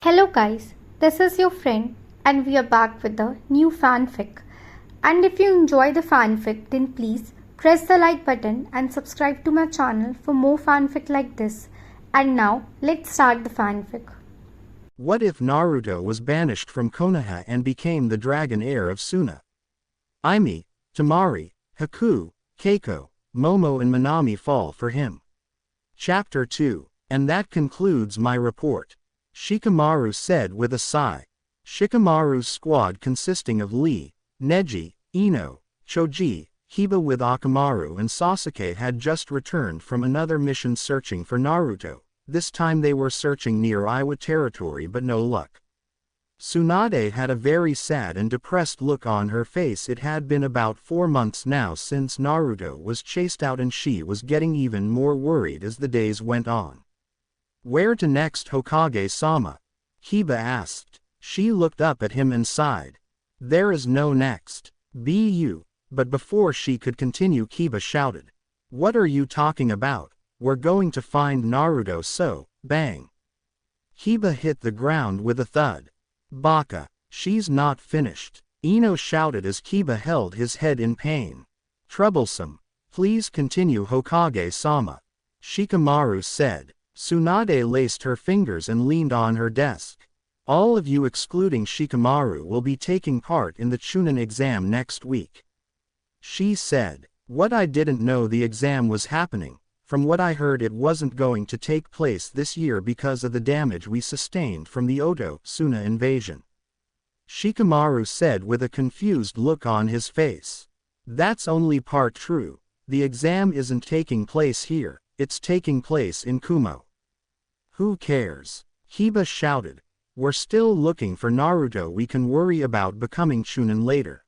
Hello guys, this is your friend and we are back with the new fanfic. And if you enjoy the fanfic then please press the like button and subscribe to my channel for more fanfic like this. And now let's start the fanfic. What if Naruto was banished from Konoha and became the dragon heir of Suna? Aimi, Tamari, Haku, Keiko, Momo and Manami fall for him. Chapter 2. And that concludes my report. Shikamaru said with a sigh. Shikamaru's squad consisting of Lee, Neji, Ino, Choji, Hiba with Akamaru and Sasuke had just returned from another mission searching for Naruto. This time they were searching near Iwa territory but no luck. Tsunade had a very sad and depressed look on her face. It had been about 4 months now since Naruto was chased out and she was getting even more worried as the days went on. Where to next, Hokage-sama? Hiba asked. She looked up at him and sighed. There is no next. Bu. But before she could continue, Hiba shouted. What are you talking about? We're going to find Naruto, so, bang. Hiba hit the ground with a thud. Baka, she's not finished. Ino shouted as Hiba held his head in pain. Troublesome. Please continue, Hokage-sama. Shikamaru said. Tsunade laced her fingers and leaned on her desk. All of you excluding Shikamaru will be taking part in the Chunin exam next week. She said. What? I didn't know the exam was happening. From what I heard, it wasn't going to take place this year because of the damage we sustained from the Suna invasion. Shikamaru said with a confused look on his face. That's only part true. The exam isn't taking place here, it's taking place in Kumo. Who cares? Hiba shouted. We're still looking for Naruto. We can worry about becoming Chunin later.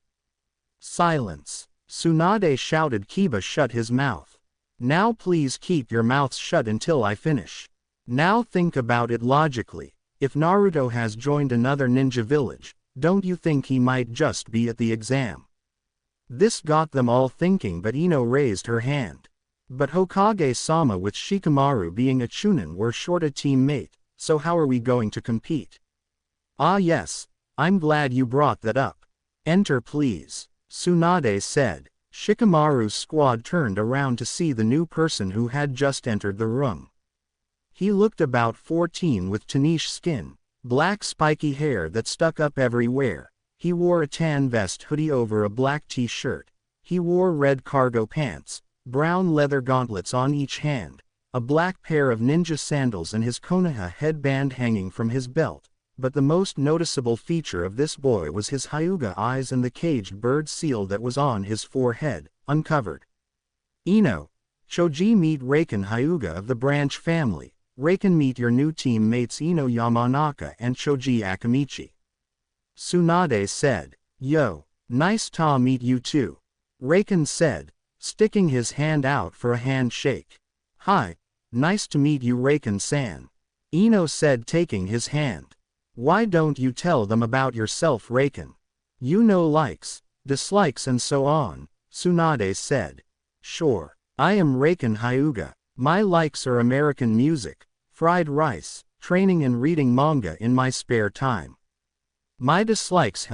Silence. Tsunade shouted. Hiba shut his mouth. Now please keep your mouths shut until I finish. Now think about it logically. If Naruto has joined another ninja village, don't you think he might just be at the exam? This got them all thinking, but Ino raised her hand. But Hokage-sama, with Shikamaru being a Chunin, we're short a teammate, so how are we going to compete? Ah yes, I'm glad you brought that up. Enter please, Tsunade said. Shikamaru's squad turned around to see the new person who had just entered the room. He looked about 14 with tannish skin, black spiky hair that stuck up everywhere. He wore a tan vest hoodie over a black t-shirt. He wore red cargo pants, brown leather gauntlets on each hand, a black pair of ninja sandals and his Konoha headband hanging from his belt. But the most noticeable feature of this boy was his Hyuga eyes and the caged bird seal that was on his forehead, uncovered. Ino, Choji, meet Raken Hyuga of the branch family. Raken, meet your new teammates Ino Yamanaka and Choji Akamichi. Tsunade said. Yo, nice to meet you too. Raken said, sticking his hand out for a handshake. Hi, nice to meet you, Raken-san. Ino said, taking his hand. Why don't you tell them about yourself, Raken? You know, likes, dislikes and so on, Tsunade said. Sure, I am Raken Hyuga. My likes are American music, fried rice, training and reading manga in my spare time. My dislikes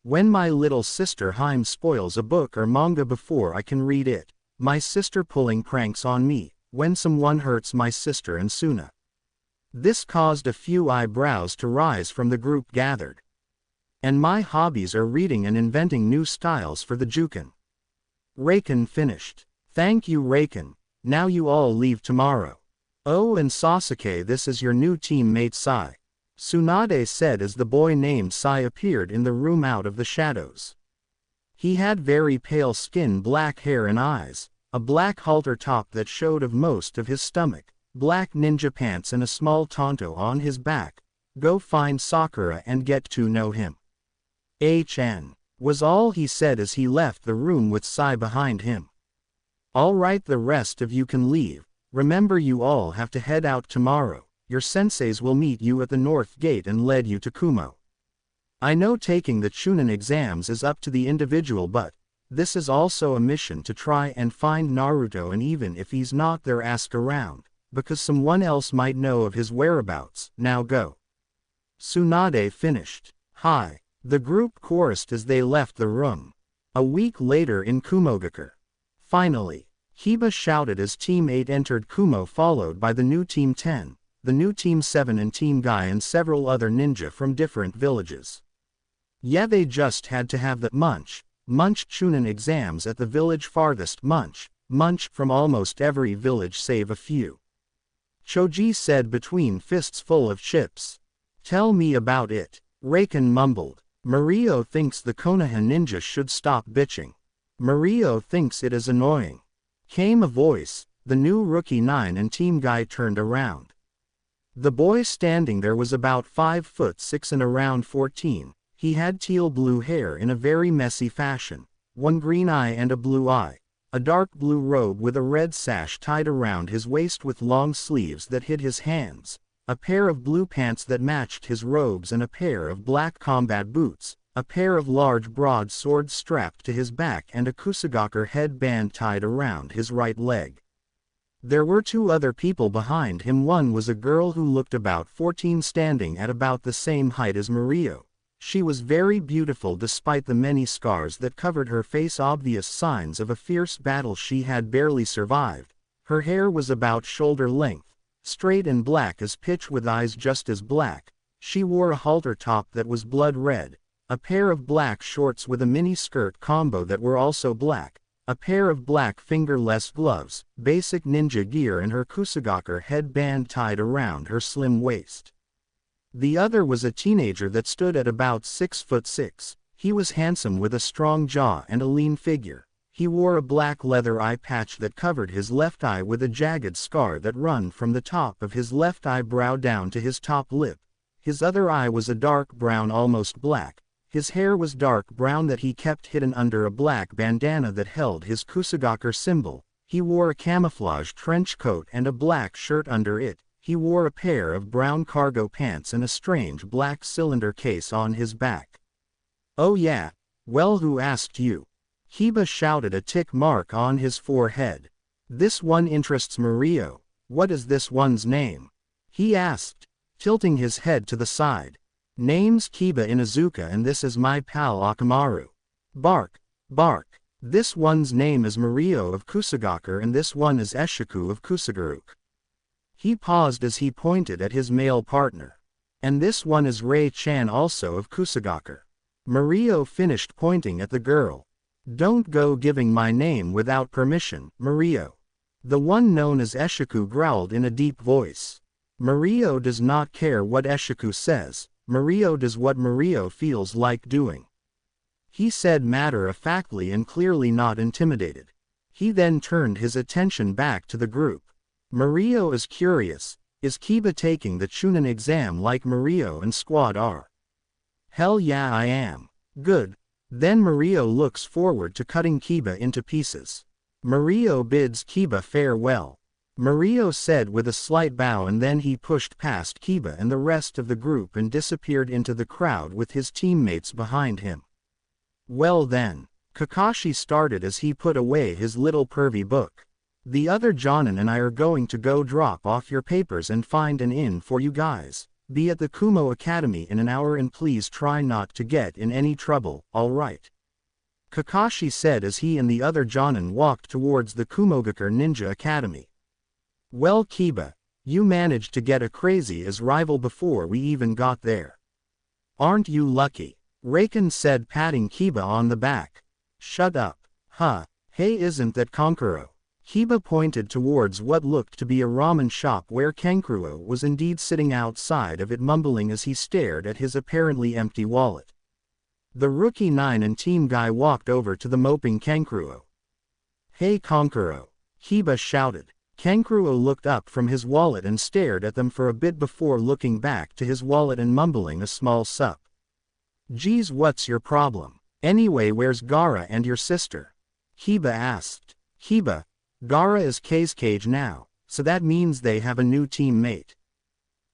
when my little sister Haim spoils a book or manga before I can read it, my sister pulling pranks on me, when someone hurts my sister and Suna. This caused a few eyebrows to rise from the group gathered. And my hobbies are reading and inventing new styles for the Juken. Raken finished. Thank you, Raken. Now you all leave tomorrow. Oh, and Sasuke, this is your new teammate Sai. Tsunade said as the boy named Sai appeared in the room out of the shadows. He had very pale skin, black hair and eyes, a black halter top that showed of most of his stomach, black ninja pants and a small tanto on his back. Go find Sakura and get to know him. HN, was all he said as he left the room with Sai behind him. Alright, the rest of you can leave. Remember, you all have to head out tomorrow. Your senseis will meet you at the north gate and lead you to Kumo. I know taking the Chunin exams is up to the individual, but this is also a mission to try and find Naruto, and even if he's not there, ask around, because someone else might know of his whereabouts. Now go. Tsunade finished. Hi. The group chorused as they left the room. A week later in Kumogakure. Finally, Kiba shouted as Team 8 entered Kumo, followed by the new Team 10, the new Team 7 and Team Guy and several other ninja from different villages. Yeah, they just had to have the Munch Chunin exams at the village farthest Munch from almost every village save a few. Choji said between fists full of chips. Tell me about it. Raken mumbled. Mario thinks the Konoha ninja should stop bitching. Mario thinks it is annoying. Came a voice. The new rookie 9 and Team Guy turned around. The boy standing there was about 5'6" and around 14. He had teal blue hair in a very messy fashion, one green eye and a blue eye, a dark blue robe with a red sash tied around his waist with long sleeves that hid his hands, a pair of blue pants that matched his robes and a pair of black combat boots, a pair of large broad swords strapped to his back and a Kusugakure headband tied around his right leg. There were two other people behind him. One was a girl who looked about 14, standing at about the same height as Mario. She was very beautiful despite the many scars that covered her face, obvious signs of a fierce battle she had barely survived. Her hair was about shoulder length, straight and black as pitch with eyes just as black. She wore a halter top that was blood red, a pair of black shorts with a mini skirt combo that were also black, a pair of black fingerless gloves, basic ninja gear and her Kusugakure headband tied around her slim waist. The other was a teenager that stood at about 6'6". He was handsome with a strong jaw and a lean figure. He wore a black leather eye patch that covered his left eye with a jagged scar that ran from the top of his left eyebrow down to his top lip. His other eye was a dark brown, almost black. His hair was dark brown that he kept hidden under a black bandana that held his Kusugakure symbol. He wore a camouflage trench coat and a black shirt under it. He wore a pair of brown cargo pants and a strange black cylinder case on his back. Oh yeah? Well, who asked you? Kiba shouted, a tick mark on his forehead. This one interests Mario. What is this one's name? He asked, tilting his head to the side. Name's Kiba Inuzuka and this is my pal Akamaru. Bark, bark. This one's name is Mario of Kusugakure and this one is Eshiku of Kusuguruk. He paused as he pointed at his male partner. And this one is Rei-chan, also of Kusugakure. Mario finished pointing at the girl. Don't go giving my name without permission, Mario. The one known as Eshiku growled in a deep voice. Mario does not care what Eshiku says. Mario does what Mario feels like doing. He said matter-of-factly and clearly not intimidated. He then turned his attention back to the group. Mario is curious. Is Kiba taking the Chunin exam like Mario and Squad are? Hell yeah, I am. Good. Then Mario looks forward to cutting Kiba into pieces. Mario bids Kiba farewell. Mario said with a slight bow, and then he pushed past Kiba and the rest of the group and disappeared into the crowd with his teammates behind him. Well then, Kakashi started as he put away his little pervy book. The other Jonin and I are going to go drop off your papers and find an inn for you guys. Be at the Kumo Academy in an hour and please try not to get in any trouble, alright? Kakashi said as he and the other Jonin walked towards the Kumogakure Ninja Academy. Well Kiba, you managed to get a crazy as rival before we even got there. Aren't you lucky? Raken said, patting Kiba on the back. Shut up. Huh, hey, isn't that Kankuro? Kiba pointed towards what looked to be a ramen shop where Kankuro was indeed sitting outside of it, mumbling as he stared at his apparently empty wallet. The rookie 9 and Team Guy walked over to the moping Kankuro. Hey Kankuro! Kiba shouted. Kankuro looked up from his wallet and stared at them for a bit before looking back to his wallet and mumbling a small sup. Geez, what's your problem? Anyway, where's Gaara and your sister? Kiba asked. Kiba, Gaara is Kei's cage now, so that means they have a new teammate.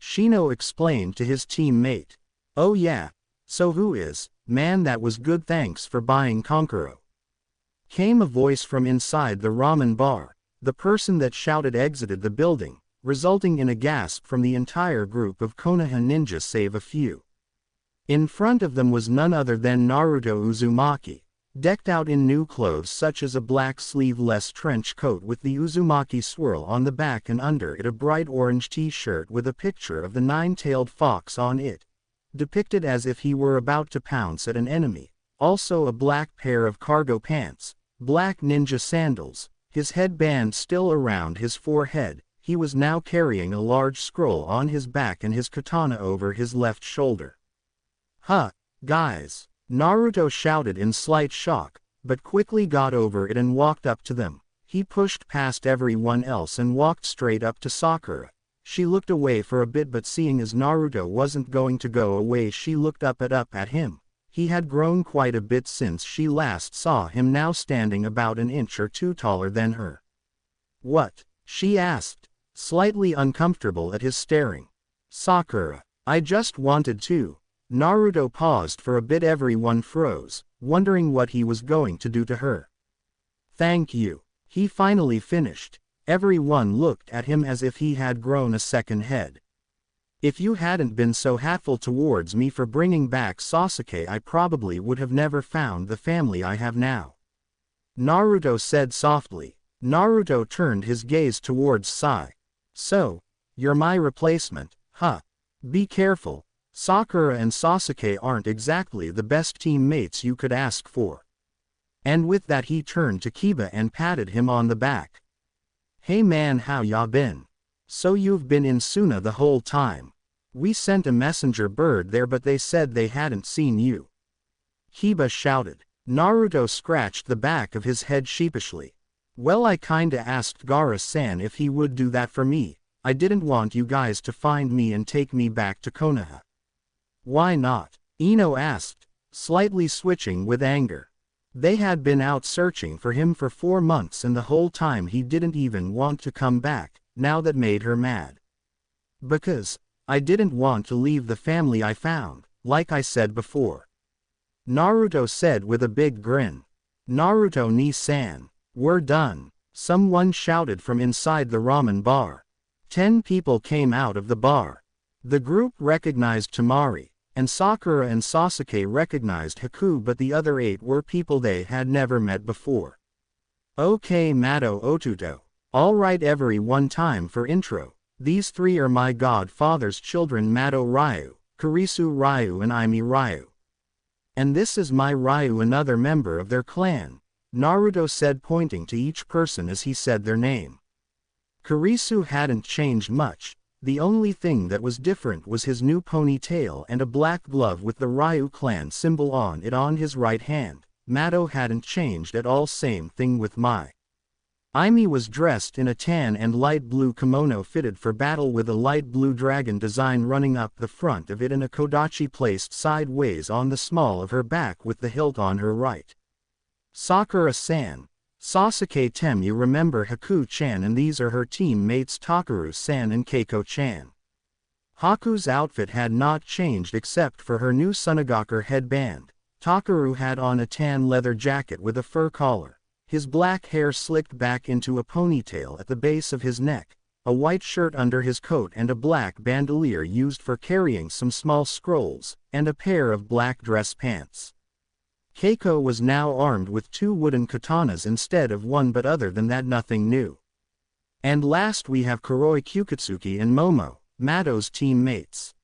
Shino explained to his teammate. Oh yeah, so who is? Man, that was good, thanks for buying Kankuro. Came a voice from inside the ramen bar. The person that shouted exited the building. resulting in a gasp from the entire group of Konoha ninjas save a few. In front of them was none other than Naruto Uzumaki, decked out in new clothes such as a black sleeveless trench coat with the Uzumaki swirl on the back and under it a bright orange t-shirt with a picture of the nine-tailed fox on it, depicted as if he were about to pounce at an enemy, also a black pair of cargo pants, black ninja sandals, his headband still around his forehead. He was now carrying a large scroll on his back and his katana over his left shoulder. "Huh, guys," Naruto shouted in slight shock, but quickly got over it and walked up to them. He pushed past everyone else and walked straight up to Sakura. She looked away for a bit, but seeing as Naruto wasn't going to go away, she looked up at him. He had grown quite a bit since she last saw him, now standing about an inch or two taller than her. "What?" she asked, slightly uncomfortable at his staring. "Sakura, I just wanted to." Naruto paused for a bit. Everyone froze, wondering what he was going to do to her. "Thank you," he finally finished. Everyone looked at him as if he had grown a second head. "If you hadn't been so hateful towards me for bringing back Sasuke, I probably would have never found the family I have now," Naruto said softly. Naruto turned his gaze towards Sai. "So, you're my replacement, huh? Be careful. Sakura and Sasuke aren't exactly the best teammates you could ask for." And with that he turned to Kiba and patted him on the back. "Hey man, how ya been? So you've been in Suna the whole time? We sent a messenger bird there but they said they hadn't seen you," Kiba shouted. Naruto scratched the back of his head sheepishly. "Well, I kinda asked Gaara-san if he would do that for me. I didn't want you guys to find me and take me back to Konoha." "Why not?" Ino asked, slightly switching with anger. They had been out searching for him for 4 months and the whole time he didn't even want to come back. Now that made her mad. "Because I didn't want to leave the family I found, like I said before," Naruto said with a big grin. "Naruto-ni-san, we're done," someone shouted from inside the ramen bar. 10 people came out of the bar. The group recognized Temari, and Sakura and Sasuke recognized Haku, but the other 8 were people they had never met before. "Okay, Mato Otuto. Alright everyone, time for intro. These 3 are my godfather's children, Mato Ryu, Kurisu Ryu and Aimi Ryu. And this is my Ryu, another member of their clan," Naruto said, pointing to each person as he said their name. Kurisu hadn't changed much. The only thing that was different was his new ponytail and a black glove with the Ryu clan symbol on it on his right hand. Mato hadn't changed at all, same thing with Mai. Aimi was dressed in a tan and light blue kimono fitted for battle with a light blue dragon design running up the front of it and a kodachi placed sideways on the small of her back with the hilt on her right. Sakura-san, Sasuke-tem, you remember Haku-chan, and these are her teammates Takeru-san and Keiko-chan. Haku's outfit had not changed except for her new Sunagaku headband. Takeru had on a tan leather jacket with a fur collar, his black hair slicked back into a ponytail at the base of his neck, a white shirt under his coat and a black bandolier used for carrying some small scrolls, and a pair of black dress pants. Keiko was now armed with 2 wooden katanas instead of 1, but other than that nothing new. And last we have Kuroi Kyukitsuki and Momo, Mato's teammates.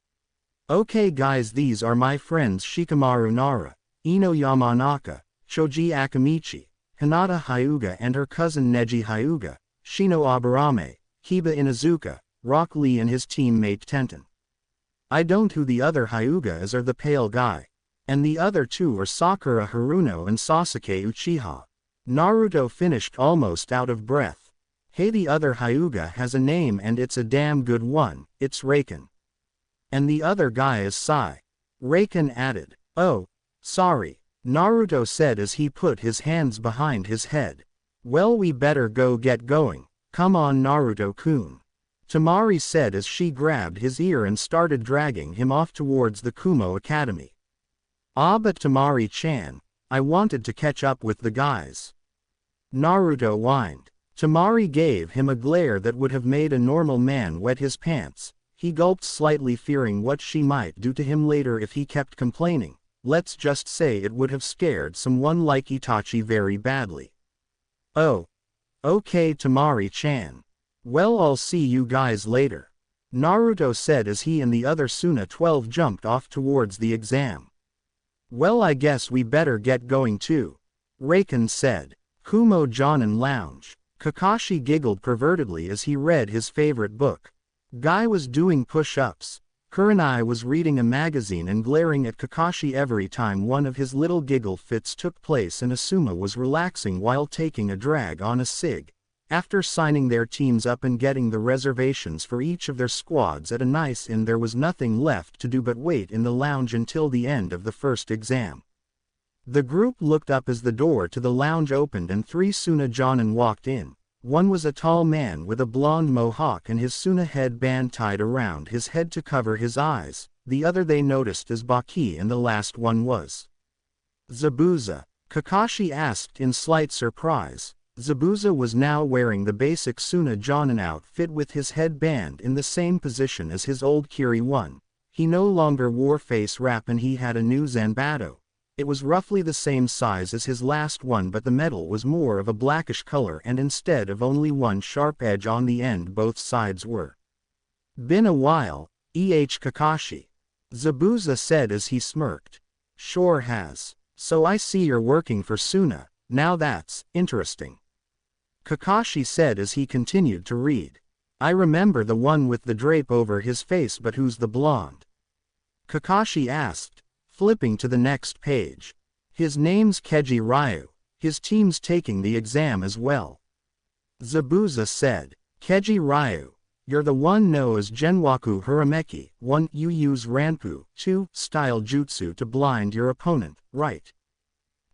"Okay guys, these are my friends Shikamaru Nara, Ino Yamanaka, Shoji Akamichi, Hinata Hyuga and her cousin Neji Hyuga, Shino Aburame, Kiba Inuzuka, Rock Lee and his teammate Tenten. I don't who the other Hyuga is or the pale guy. And the other 2 are Sakura Haruno and Sasuke Uchiha." Naruto finished almost out of breath. "Hey, the other Hyuga has a name and it's a damn good one, it's Raken. And the other guy is Sai," Raken added. "Oh, sorry," Naruto said as he put his hands behind his head. "Well, we better get going, come on Naruto-kun," Temari said as she grabbed his ear and started dragging him off towards the Kumo Academy. But Temari-chan, I wanted to catch up with the guys," Naruto whined. Tamari gave him a glare that would have made a normal man wet his pants. He gulped slightly, fearing what she might do to him later if he kept complaining. Let's just say it would have scared someone like Itachi very badly. Oh. Okay, Tamari-chan. Well, I'll see you guys later, Naruto said as he and the other Suna 12 jumped off towards the exam. Well, I guess we better get going too, Raikon said. Kumo Jonin lounge. Kakashi giggled pervertedly as he read his favorite book. Guy was doing push-ups. Kurenai was reading a magazine and glaring at Kakashi every time one of his little giggle fits took place, and Asuma was relaxing while taking a drag on a cig. After signing their teams up and getting the reservations for each of their squads at a nice inn, there was nothing left to do but wait in the lounge until the end of the first exam. The group looked up as the door to the lounge opened and 3 Suna Jonin walked in. One was a tall man with a blonde mohawk and his Suna headband tied around his head to cover his eyes. The other they noticed as Baki, and the last one was Zabuza. Kakashi asked in slight surprise. Zabuza was now wearing the basic Suna Jonin outfit with his headband in the same position as his old Kiri one. He no longer wore face wrap and he had a new Zanbato. It was roughly the same size as his last one, but the metal was more of a blackish color, and instead of only one sharp edge on the end, both sides were. Been a while, Kakashi, Zabuza said as he smirked. Sure has. So I see you're working for Suna. Now that's interesting, Kakashi said as he continued to read. I remember the one with the drape over his face, but who's the blonde? Kakashi asked, flipping to the next page. His name's Keiji Ryu. His team's taking the exam as well, Zabuza said. Keiji Ryu. You're the one known as Genwaku Hirameki. 1. You use Ranpu 2 style jutsu to blind your opponent, right?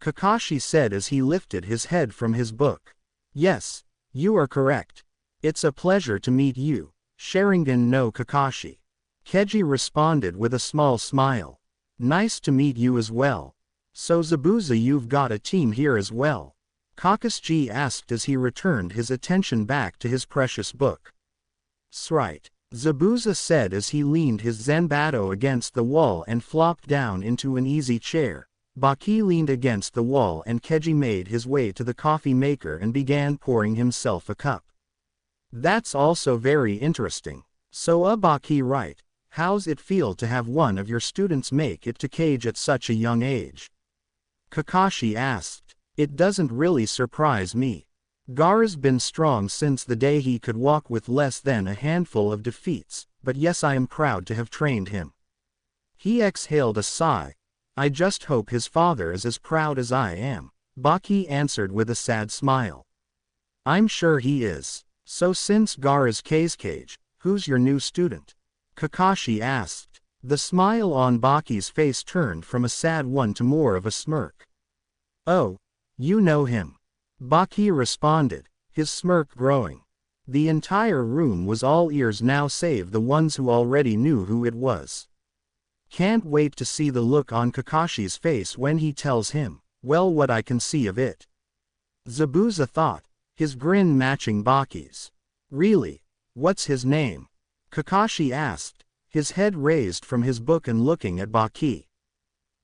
Kakashi said as he lifted his head from his book. Yes, you are correct. It's a pleasure to meet you, Sharingan no Kakashi. Keiji responded with a small smile. Nice to meet you as well. So Zabuza, you've got a team here as well? Kakashi asked as he returned his attention back to his precious book. Sright, Zabuza said as he leaned his Zanbato against the wall and flopped down into an easy chair. Baki leaned against the wall and Keiji made his way to the coffee maker and began pouring himself a cup. That's also very interesting. So Baki, right? How's it feel to have one of your students make it to Cage at such a young age? Kakashi asked. It doesn't really surprise me. Gaara's been strong since the day he could walk with less than a handful of defeats, but yes, I am proud to have trained him. He exhaled a sigh. I just hope his father is as proud as I am, Baki answered with a sad smile. I'm sure he is. So since Gaara's Cage, who's your new student? Kakashi asked. The smile on Baki's face turned from a sad one to more of a smirk. Oh, you know him, Baki responded, his smirk growing. The entire room was all ears now save the ones who already knew who it was. Can't wait to see the look on Kakashi's face when he tells him. Well, what I can see of it, Zabuza thought, his grin matching Baki's. Really? What's his name? Kakashi asked, his head raised from his book and looking at Baki.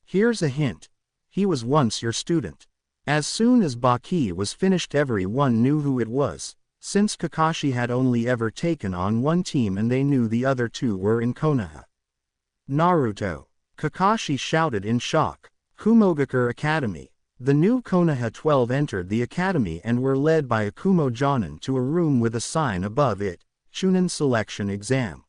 Here's a hint. He was once your student. As soon as Baki was finished, everyone knew who it was, since Kakashi had only ever taken on one team and they knew the other two were in Konoha. Naruto, Kakashi shouted in shock. KonohaBecame Academy. The new Konoha 12 entered the academy and were led by a Kumo Jonin to a room with a sign above it, Chunin Selection Exam.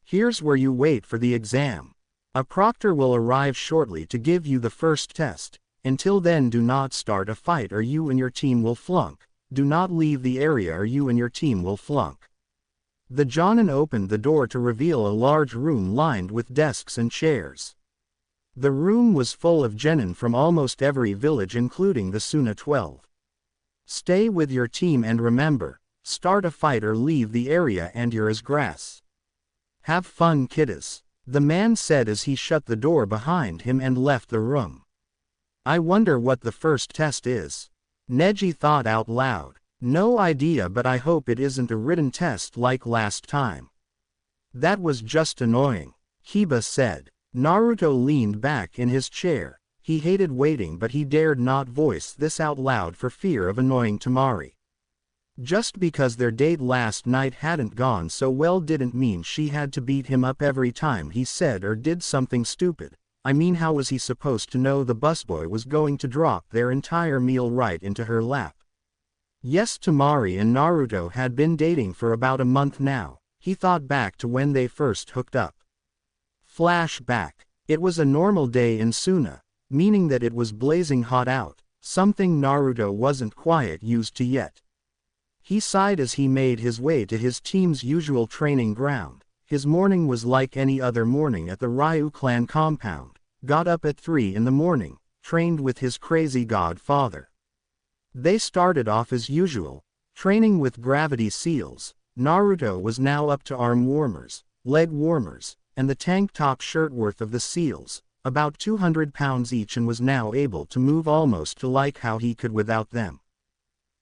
Here's where you wait for the exam. A proctor will arrive shortly to give you the first test. Until then, do not start a fight or you and your team will flunk. Do not leave the area or you and your team will flunk. The Jonin opened the door to reveal a large room lined with desks and chairs. The room was full of genin from almost every village including the Suna 12. Stay with your team and remember, start a fight or leave the area and you're as grass. Have fun, kiddas, the man said as he shut the door behind him and left the room. I wonder what the first test is, Neji thought out loud. No idea, but I hope it isn't a written test like last time. That was just annoying, Kiba said. Naruto leaned back in his chair. He hated waiting, but he dared not voice this out loud for fear of annoying Temari. Just because their date last night hadn't gone so well didn't mean she had to beat him up every time he said or did something stupid. I mean, how was he supposed to know the busboy was going to drop their entire meal right into her lap? Yes, Temari and Naruto had been dating for about a month now. He thought back to when they first hooked up. Flashback. It was a normal day in Suna, meaning that it was blazing hot out, something Naruto wasn't quite used to yet. He sighed as he made his way to his team's usual training ground. His morning was like any other morning at the Ryu clan compound. Got up at 3 in the morning, trained with his crazy godfather. They started off as usual, training with gravity seals. Naruto was now up to arm warmers, leg warmers, and the tank top shirt worth of the seals, about 200 pounds each, and was now able to move almost to like how he could without them.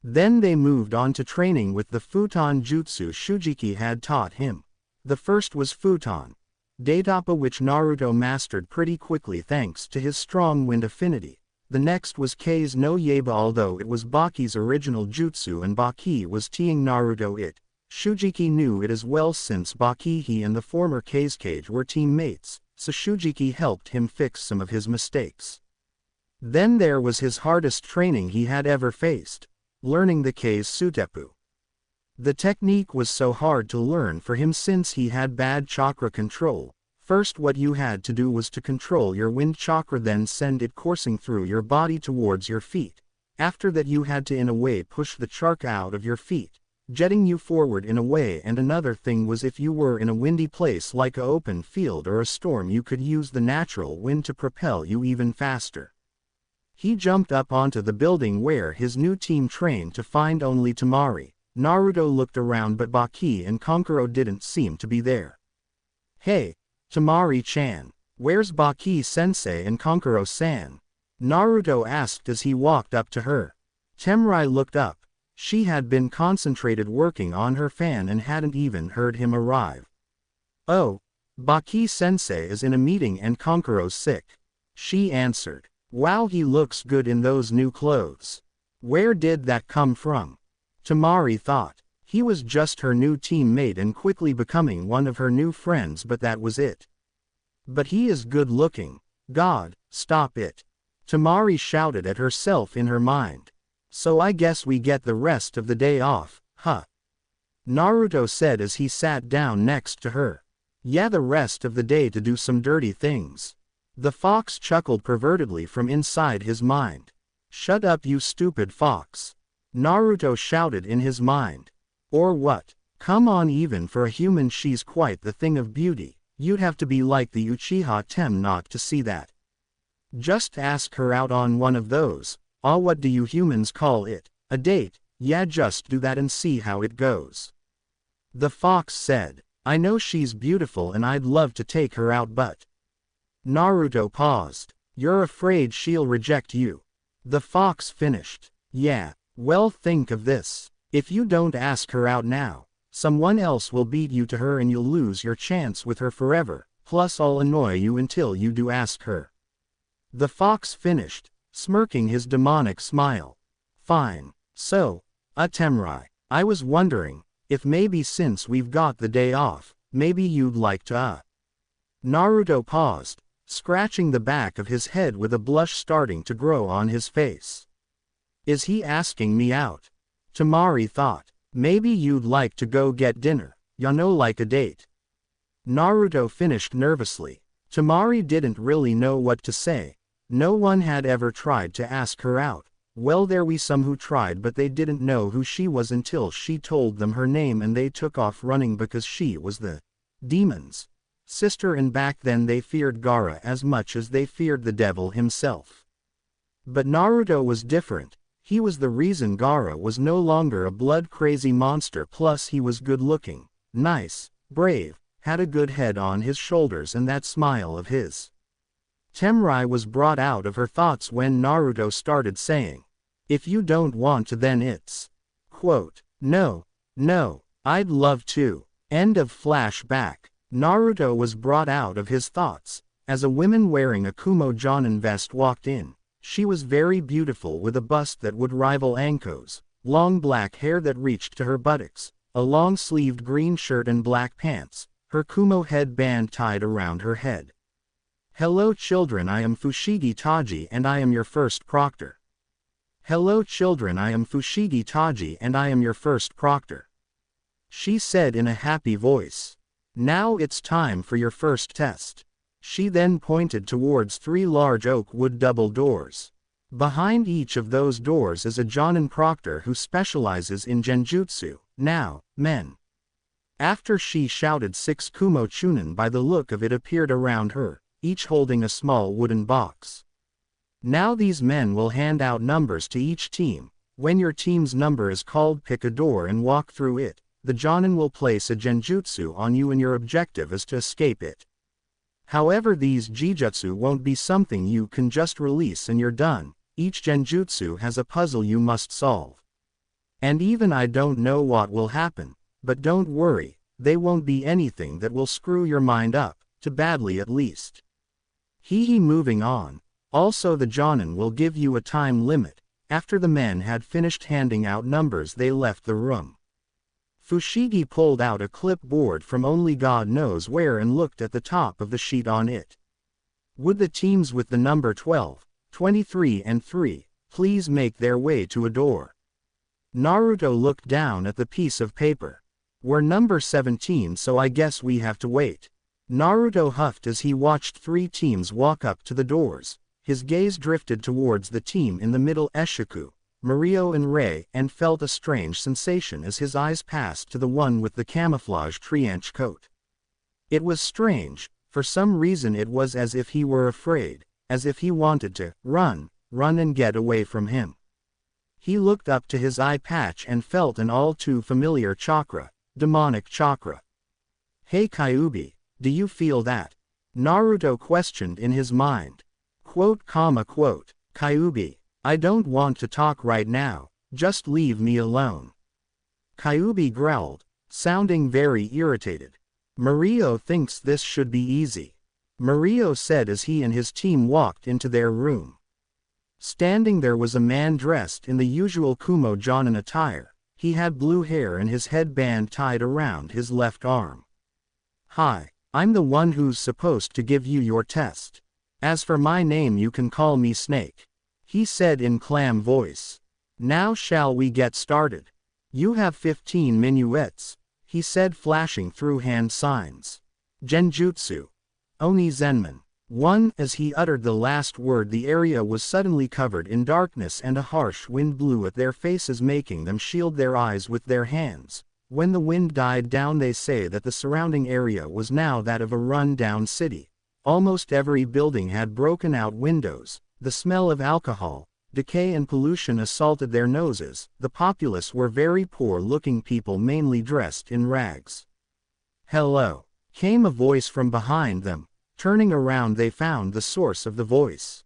Then they moved on to training with the futon jutsu Shujiki had taught him. The first was futon Daitapa, which Naruto mastered pretty quickly thanks to his strong wind affinity. The next was Kei's no Yaiba, although it was Baki's original jutsu and Baki was teaching Naruto it. Shujiki knew it as well since Baki, he and the former Kei's Cage were teammates, so Shujiki helped him fix some of his mistakes. Then there was his hardest training he had ever faced, learning the Kei's Sutepu. The technique was so hard to learn for him since he had bad chakra control. First, what you had to do was to control your wind chakra, then send it coursing through your body towards your feet. After that you had to in a way push the chakra out of your feet, jetting you forward in a way. And another thing was, if you were in a windy place like an open field or a storm, you could use the natural wind to propel you even faster. He jumped up onto the building where his new team trained to find only Temari. Naruto looked around, but Baki and Kankuro didn't seem to be there. "Hey, Temari-chan, where's Baki-sensei and Kankuro-san?" Naruto asked as he walked up to her. Temari looked up. She had been concentrated working on her fan and hadn't even heard him arrive. "Oh, Baki-sensei is in a meeting and Kankuro's sick," she answered. "Wow, he looks good in those new clothes. Where did that come from?" Temari thought. He was just her new teammate and quickly becoming one of her new friends, but that was it. "But he is good looking. God, stop it." Temari shouted at herself in her mind. "So I guess we get the rest of the day off, huh?" Naruto said as he sat down next to her. "Yeah, the rest of the day to do some dirty things." The fox chuckled pervertedly from inside his mind. "Shut up, you stupid fox," Naruto shouted in his mind. "Or what? Come on, even for a human she's quite the thing of beauty. You'd have to be like the Uchiha Tem not to see that. Just ask her out on one of those, what do you humans call it, a date? Yeah, just do that and see how it goes." The fox said. "I know she's beautiful and I'd love to take her out, but..." Naruto paused. "You're afraid she'll reject you?" The fox finished. "Yeah, well, think of this. If you don't ask her out now, someone else will beat you to her and you'll lose your chance with her forever, plus I'll annoy you until you do ask her." The fox finished, smirking his demonic smile. "Fine. So, Temari, I was wondering, if maybe since we've got the day off, maybe you'd like to Naruto paused, scratching the back of his head with a blush starting to grow on his face. Is he asking me out? Temari thought. Maybe you'd like to go get dinner, like a date. Naruto finished nervously. Temari didn't really know what to say. No one had ever tried to ask her out. Well, there were some who tried, but they didn't know who she was until she told them her name and they took off running because she was the demon's sister, and back then they feared Gaara as much as they feared the devil himself. But Naruto was different. He was the reason Gaara was no longer a blood-crazy monster, plus he was good-looking, nice, brave, had a good head on his shoulders and that smile of his. Temari was brought out of her thoughts when Naruto started saying, "If you don't want to, then it's Quote, no, I'd love to. End of flashback. Naruto was brought out of his thoughts, as a woman wearing a Kumo Jonin vest walked in. She was very beautiful with a bust that would rival Anko's, long black hair that reached to her buttocks, a long-sleeved green shirt and black pants, her Kumo headband tied around her head. Hello children, I am Fushigi Taji and I am your first proctor. Hello children, I am Fushigi Taji and I am your first proctor. She said in a happy voice. Now it's time for your first test. She then pointed towards 3 large oak wood double doors. Behind each of those doors is a Jonin proctor who specializes in genjutsu. Now, men. After she shouted 6 Kumo Chunin, by the look of it appeared around her, each holding a small wooden box. Now these men will hand out numbers to each team. When your team's number is called, pick a door and walk through it. The Jonin will place a genjutsu on you and your objective is to escape it. However, these genjutsu won't be something you can just release and you're done. Each genjutsu has a puzzle you must solve. And even I don't know what will happen, but don't worry, they won't be anything that will screw your mind up, too badly at least. Moving on. Also the Jonin will give you a time limit. After the men had finished handing out numbers they left the room. Fushigi pulled out a clipboard from only God knows where and looked at the top of the sheet. On it would the teams with the number 12, 23 and 3, please make their way to a door. Naruto looked down at the piece of paper. We're number 17, so I guess we have to wait. Naruto huffed as he watched 3 teams walk up to the doors. His gaze drifted towards the team in the middle, Eshiku, Mario and Rei, and felt a strange sensation as his eyes passed to the one with the camouflage trench coat. It was strange, for some reason it was as if he were afraid, as if he wanted to run and get away from him. He looked up to his eye patch and felt an all too familiar chakra, demonic chakra. Hey Kyuubi, do you feel that? Naruto questioned in his mind. Quote, Kyuubi, I don't want to talk right now, just leave me alone. Kyuubi growled, sounding very irritated. Mario thinks this should be easy. Mario said as he and his team walked into their room. Standing there was a man dressed in the usual Kumo Jonin attire. He had blue hair and his headband tied around his left arm. Hi, I'm the one who's supposed to give you your test. As for my name you can call me Snake, he said in calm voice. Now shall we get started? You have 15 minuets, he said flashing through hand signs. Genjutsu. Oni Zenman. 1. As he uttered the last word the area was suddenly covered in darkness and a harsh wind blew at their faces making them shield their eyes with their hands. When the wind died down they say that the surrounding area was now that of a run-down city. Almost every building had broken out windows. The smell of alcohol, decay and pollution assaulted their noses. The populace were very poor-looking people mainly dressed in rags. Hello, came a voice from behind them. Turning around they found the source of the voice.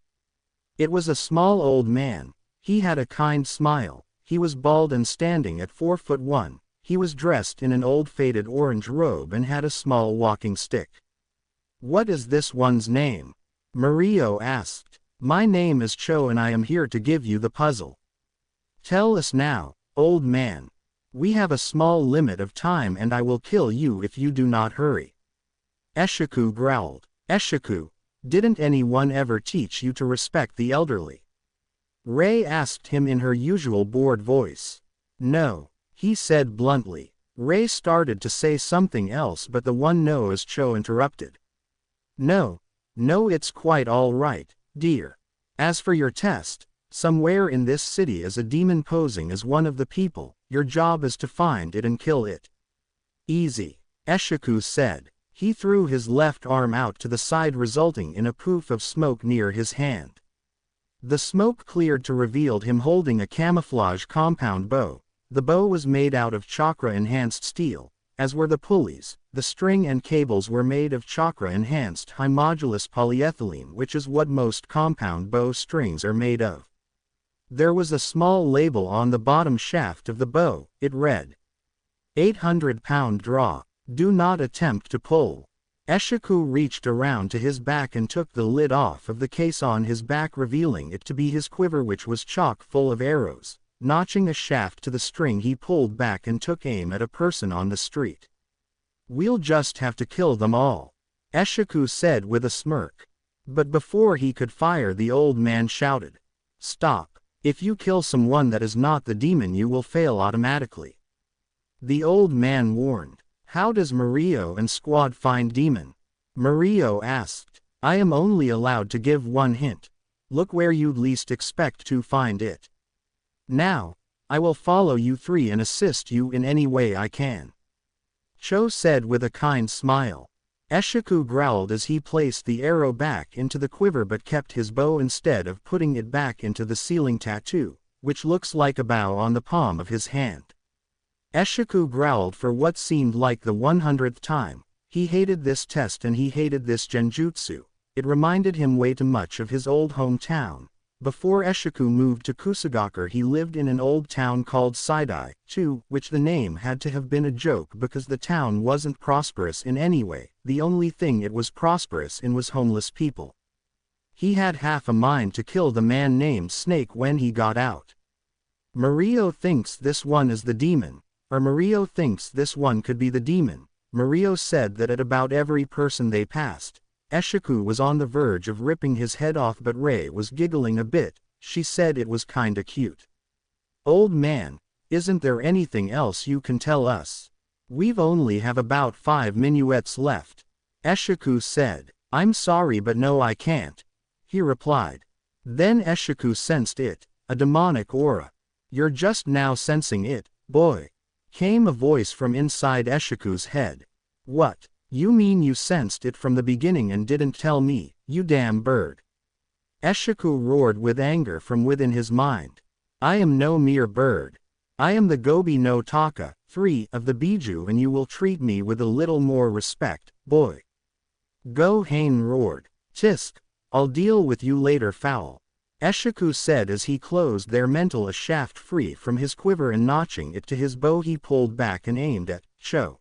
It was a small old man. He had a kind smile. He was bald and standing at 4'1". He was dressed in an old faded orange robe and had a small walking stick. What is this one's name? Mario asked. My name is Cho and I am here to give you the puzzle. Tell us now, old man. We have a small limit of time and I will kill you if you do not hurry. Eshiku growled. Eshiku, didn't anyone ever teach you to respect the elderly? Rei asked him in her usual bored voice. No, he said bluntly. Rei started to say something else but the one no as Cho interrupted. No, it's quite all right, dear. As for your test, somewhere in this city is a demon posing as one of the people. Your job is to find it and kill it. Easy, Eshiku said. He threw his left arm out to the side resulting in a poof of smoke near his hand. The smoke cleared to reveal him holding a camouflage compound bow. The bow was made out of chakra-enhanced steel, as were the pulleys. The string and cables were made of chakra-enhanced high-modulus polyethylene, which is what most compound bow strings are made of. There was a small label on the bottom shaft of the bow. It read, 800-pound draw. Do not attempt to pull. Eshiku reached around to his back and took the lid off of the case on his back, revealing it to be his quiver, which was chock full of arrows. Notching a shaft to the string, he pulled back and took aim at a person on the street. We'll just have to kill them all, Eshiku said with a smirk. But before he could fire, the old man shouted, Stop. If you kill someone that is not the demon, you will fail automatically. The old man warned. How does Mario and squad find demon? Mario asked. I am only allowed to give one hint. Look where you'd least expect to find it. Now, I will follow you three and assist you in any way I can, Cho said with a kind smile. Eshiku growled as he placed the arrow back into the quiver but kept his bow instead of putting it back into the ceiling tattoo, which looks like a bow on the palm of his hand. Eshiku growled for what seemed like the 100th time. He hated this test and he hated this genjutsu. It reminded him way too much of his old hometown. Before Eshiku moved to Kusagaker, he lived in an old town called Saidai, too, which the name had to have been a joke because the town wasn't prosperous in any way. The only thing it was prosperous in was homeless people. He had half a mind to kill the man named Snake when he got out. Mario thinks this one is the demon, or Mario thinks this one could be the demon. Mario said that at about every person they passed, Eshiku was on the verge of ripping his head off, but Rei was giggling a bit. She said it was kinda cute. Old man, isn't there anything else you can tell us? We've only have about 5 minuets left, Eshiku said. I'm sorry but no I can't, he replied. Then Eshiku sensed it, a demonic aura. You're just now sensing it, boy, came a voice from inside Eshiku's head. What? You mean you sensed it from the beginning and didn't tell me, you damn bird? Eshiku roared with anger from within his mind. I am no mere bird. I am the Gobi no Taka, 3 of the Biju, and you will treat me with a little more respect, boy. Go Hain roared. Tisk, I'll deal with you later, foul, Eshiku said as he closed their mental a shaft free from his quiver and notching it to his bow he pulled back and aimed at Cho.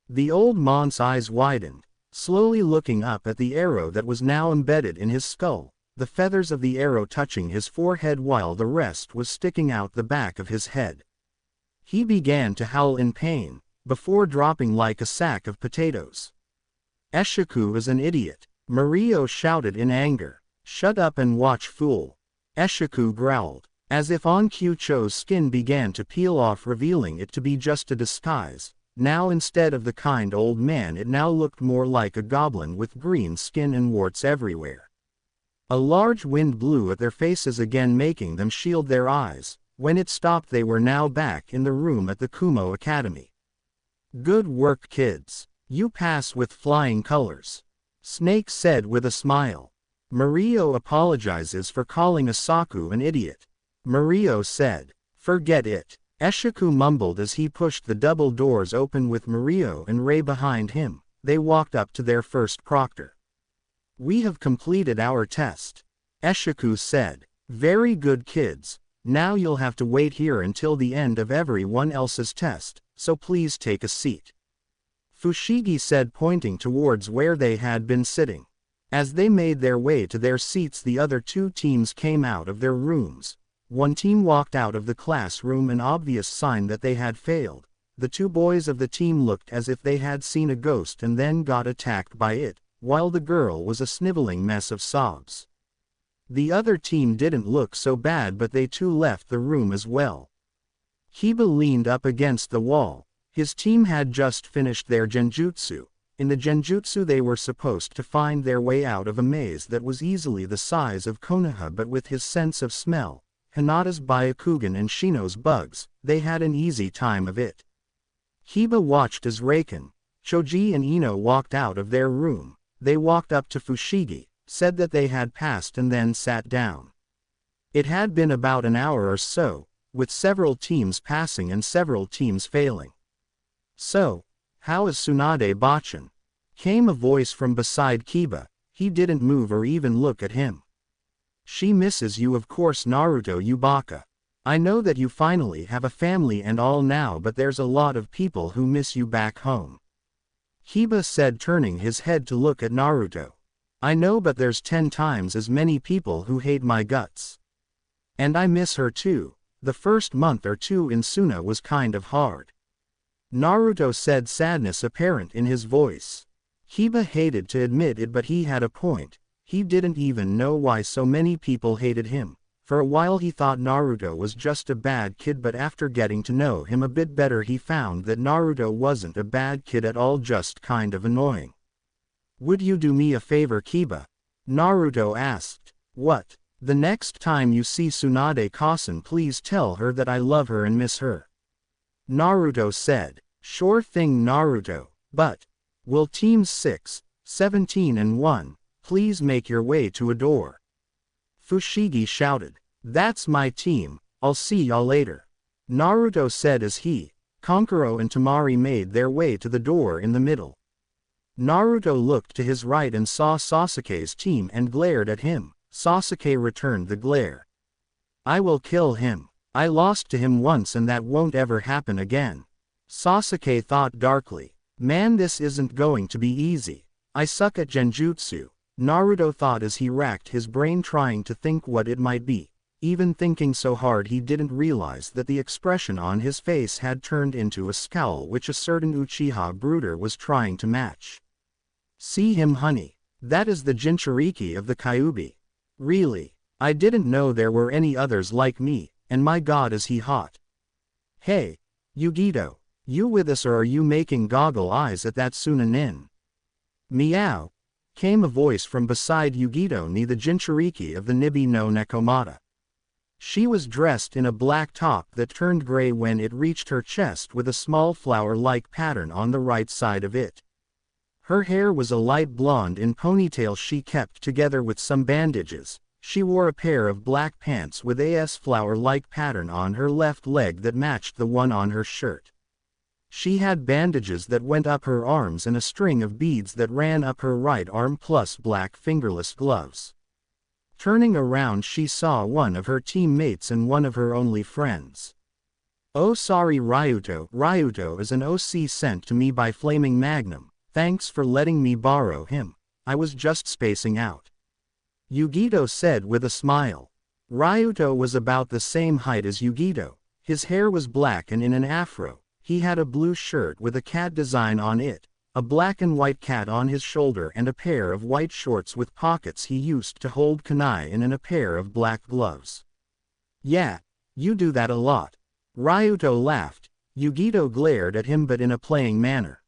The old man's eyes widened, slowly looking up at the arrow that was now embedded in his skull, the feathers of the arrow touching his forehead while the rest was sticking out the back of his head. He began to howl in pain, before dropping like a sack of potatoes. Eshiku is an idiot, Mario shouted in anger. Shut up and watch, fool, Eshiku growled, as if on cue. Cho's skin began to peel off, revealing it to be just a disguise. Now instead of the kind old man, it now looked more like a goblin with green skin and warts everywhere. A large wind blew at their faces again, making them shield their eyes. When it stopped, they were now back in the room at the Kumo Academy. Good work, kids. You pass with flying colors, Snake said with a smile. Mario apologizes for calling Asaku an idiot, Mario said. Forget it, Eshiku mumbled as he pushed the double doors open with Mario and Rei behind him. They walked up to their first proctor. We have completed our test, Eshiku said. Very good, kids. Now you'll have to wait here until the end of everyone else's test, so please take a seat, Fushigi said, pointing towards where they had been sitting. As they made their way to their seats, the other 2 teams came out of their rooms. One team walked out of the classroom, an obvious sign that they had failed. The 2 boys of the team looked as if they had seen a ghost and then got attacked by it, while the girl was a sniveling mess of sobs. The other team didn't look so bad, but they too left the room as well. Kiba leaned up against the wall. His team had just finished their genjutsu. In the genjutsu they were supposed to find their way out of a maze that was easily the size of Konoha, but with his sense of smell, Hinata's Byakugan and Shino's bugs, they had an easy time of it. Kiba watched as Reiken, Choji and Ino walked out of their room. They walked up to Fushigi, said that they had passed and then sat down. It had been about an hour or so, with several teams passing and several teams failing. So, how is Tsunade Bachan? Came a voice from beside Kiba. He didn't move or even look at him. She misses you, of course, Naruto Yubaka. I know that you finally have a family and all now, but there's a lot of people who miss you back home. Kiba said, turning his head to look at Naruto. I know, but there's 10 times as many people who hate my guts. And I miss her too. The first month or two in Suna was kind of hard. Naruto said, sadness apparent in his voice. Kiba hated to admit it, but he had a point. He didn't even know why so many people hated him. For a while he thought Naruto was just a bad kid, but after getting to know him a bit better he found that Naruto wasn't a bad kid at all, just kind of annoying. Would you do me a favor, Kiba? Naruto asked. What? The next time you see Tsunade-Kasen, please tell her that I love her and miss her. Naruto said. Sure thing, Naruto, but will teams 6, 17 and 1 please make your way to a door? Fushigi shouted. That's my team, I'll see y'all later. Naruto said as he, Kankuro and Temari made their way to the door in the middle. Naruto looked to his right and saw Sasuke's team and glared at him. Sasuke returned the glare. I will kill him. I lost to him once and that won't ever happen again. Sasuke thought darkly. Man, this isn't going to be easy. I suck at genjutsu. Naruto thought as he racked his brain trying to think what it might be. Even thinking so hard he didn't realize that the expression on his face had turned into a scowl which a certain Uchiha brooder was trying to match. See him, honey. That is the Jinchuriki of the Kyuubi. Really? I didn't know there were any others like me, and my god is he hot. Hey, Yugito, you with us or are you making goggle eyes at that Suna nin? Meow. Came a voice from beside Yugito ni the Jinchuriki of the Nibi no Nekomata. She was dressed in a black top that turned gray when it reached her chest with a small flower-like pattern on the right side of it. Her hair was a light blonde in ponytail she kept together with some bandages. She wore a pair of black pants with a flower-like pattern on her left leg that matched the one on her shirt. She had bandages that went up her arms and a string of beads that ran up her right arm plus black fingerless gloves. Turning around she saw one of her teammates and one of her only friends. Oh sorry Ryuto. Ryuto is an OC sent to me by Flaming Magnum. Thanks for letting me borrow him. I was just spacing out. Yugito said with a smile. Ryuto was about the same height as Yugito. His hair was black and in an afro. He had a blue shirt with a cat design on it, a black and white cat on his shoulder and a pair of white shorts with pockets he used to hold kunai in and a pair of black gloves. Yeah, you do that a lot. Ryuto laughed. Yugito glared at him but in a playing manner.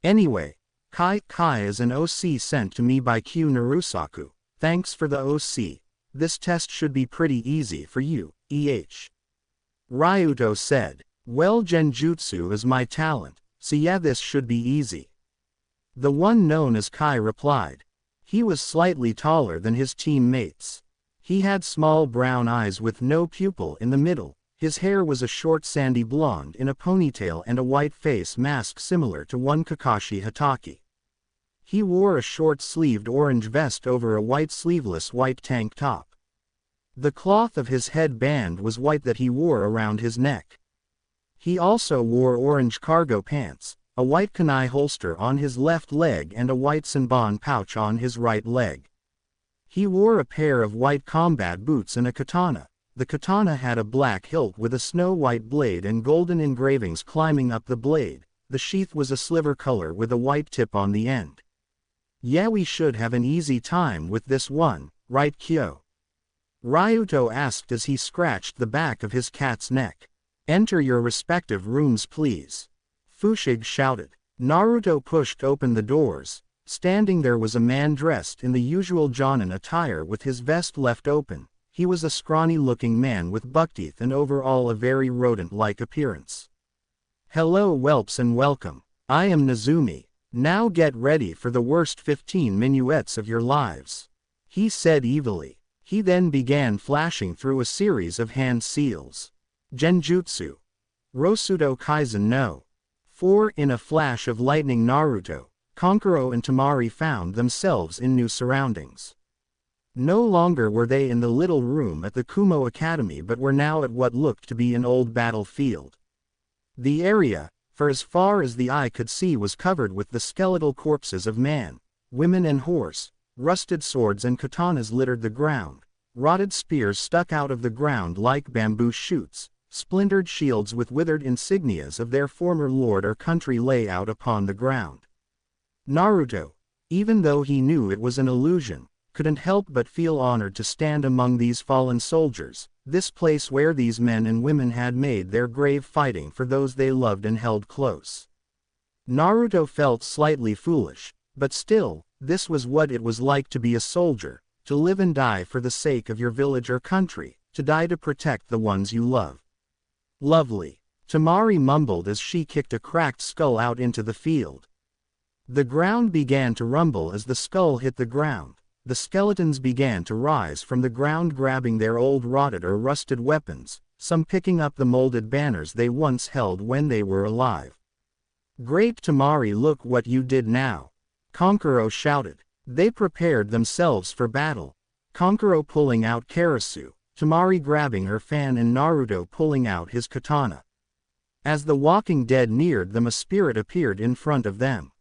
Anyway, Kai is an OC sent to me by Q Narusaku. Thanks for the OC. This test should be pretty easy for you, Ryuto said. Well, genjutsu is my talent, so yeah, this should be easy. The one known as Kai replied. He was slightly taller than his teammates. He had small brown eyes with no pupil in the middle. His hair was a short sandy blonde in a ponytail and a white face mask similar to one Kakashi Hatake. He wore a short-sleeved orange vest over a white sleeveless white tank top. The cloth of his headband was white that he wore around his neck. He also wore orange cargo pants, a white kunai holster on his left leg and a white senbon pouch on his right leg. He wore a pair of white combat boots and a katana. The katana had a black hilt with a snow-white blade and golden engravings climbing up the blade. The sheath was a silver color with a white tip on the end. Yeah, we should have an easy time with this one, right Kyo? Ryuto asked as he scratched the back of his cat's neck. Enter your respective rooms please. Fushigi shouted. Naruto pushed open the doors. Standing there was a man dressed in the usual Jonin attire with his vest left open. He was a scrawny-looking man with buckteeth and overall a very rodent-like appearance. Hello whelps and welcome. I am Nezumi. Now get ready for the worst 15 minuets of your lives. He said evilly. He then began flashing through a series of hand seals. Genjutsu. Rosudo Kaizen no. 4 In a flash of lightning Naruto, Kankuro and Temari found themselves in new surroundings. No longer were they in the little room at the Kumo Academy but were now at what looked to be an old battlefield. The area, for as far as the eye could see, was covered with the skeletal corpses of man, women and horse. Rusted swords and katanas littered the ground. Rotted spears stuck out of the ground like bamboo shoots. Splintered shields with withered insignias of their former lord or country lay out upon the ground. Naruto, even though he knew it was an illusion, couldn't help but feel honored to stand among these fallen soldiers, this place where these men and women had made their grave fighting for those they loved and held close. Naruto felt slightly foolish, but still, this was what it was like to be a soldier, to live and die for the sake of your village or country, to die to protect the ones you love. Lovely, Temari mumbled as she kicked a cracked skull out into the field. The ground began to rumble as the skull hit the ground. The skeletons began to rise from the ground, grabbing their old rotted or rusted weapons, some picking up the molded banners they once held when they were alive. "Great Temari, look what you did now!" Kankuro shouted. They prepared themselves for battle. Kankuro pulling out Karasu, Temari grabbing her fan and Naruto pulling out his katana. As the walking dead neared them, a spirit appeared in front of them.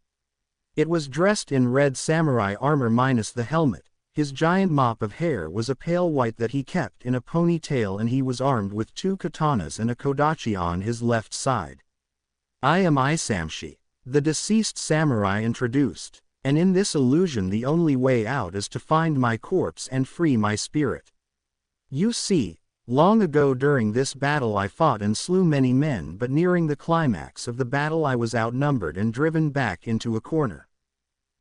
It was dressed in red samurai armor minus the helmet. His giant mop of hair was a pale white that he kept in a ponytail, and he was armed with 2 katanas and a kodachi on his left side. "I am Isamshi," the deceased samurai introduced, "and in this illusion the only way out is to find my corpse and free my spirit. You see, long ago during this battle I fought and slew many men, but nearing the climax of the battle I was outnumbered and driven back into a corner.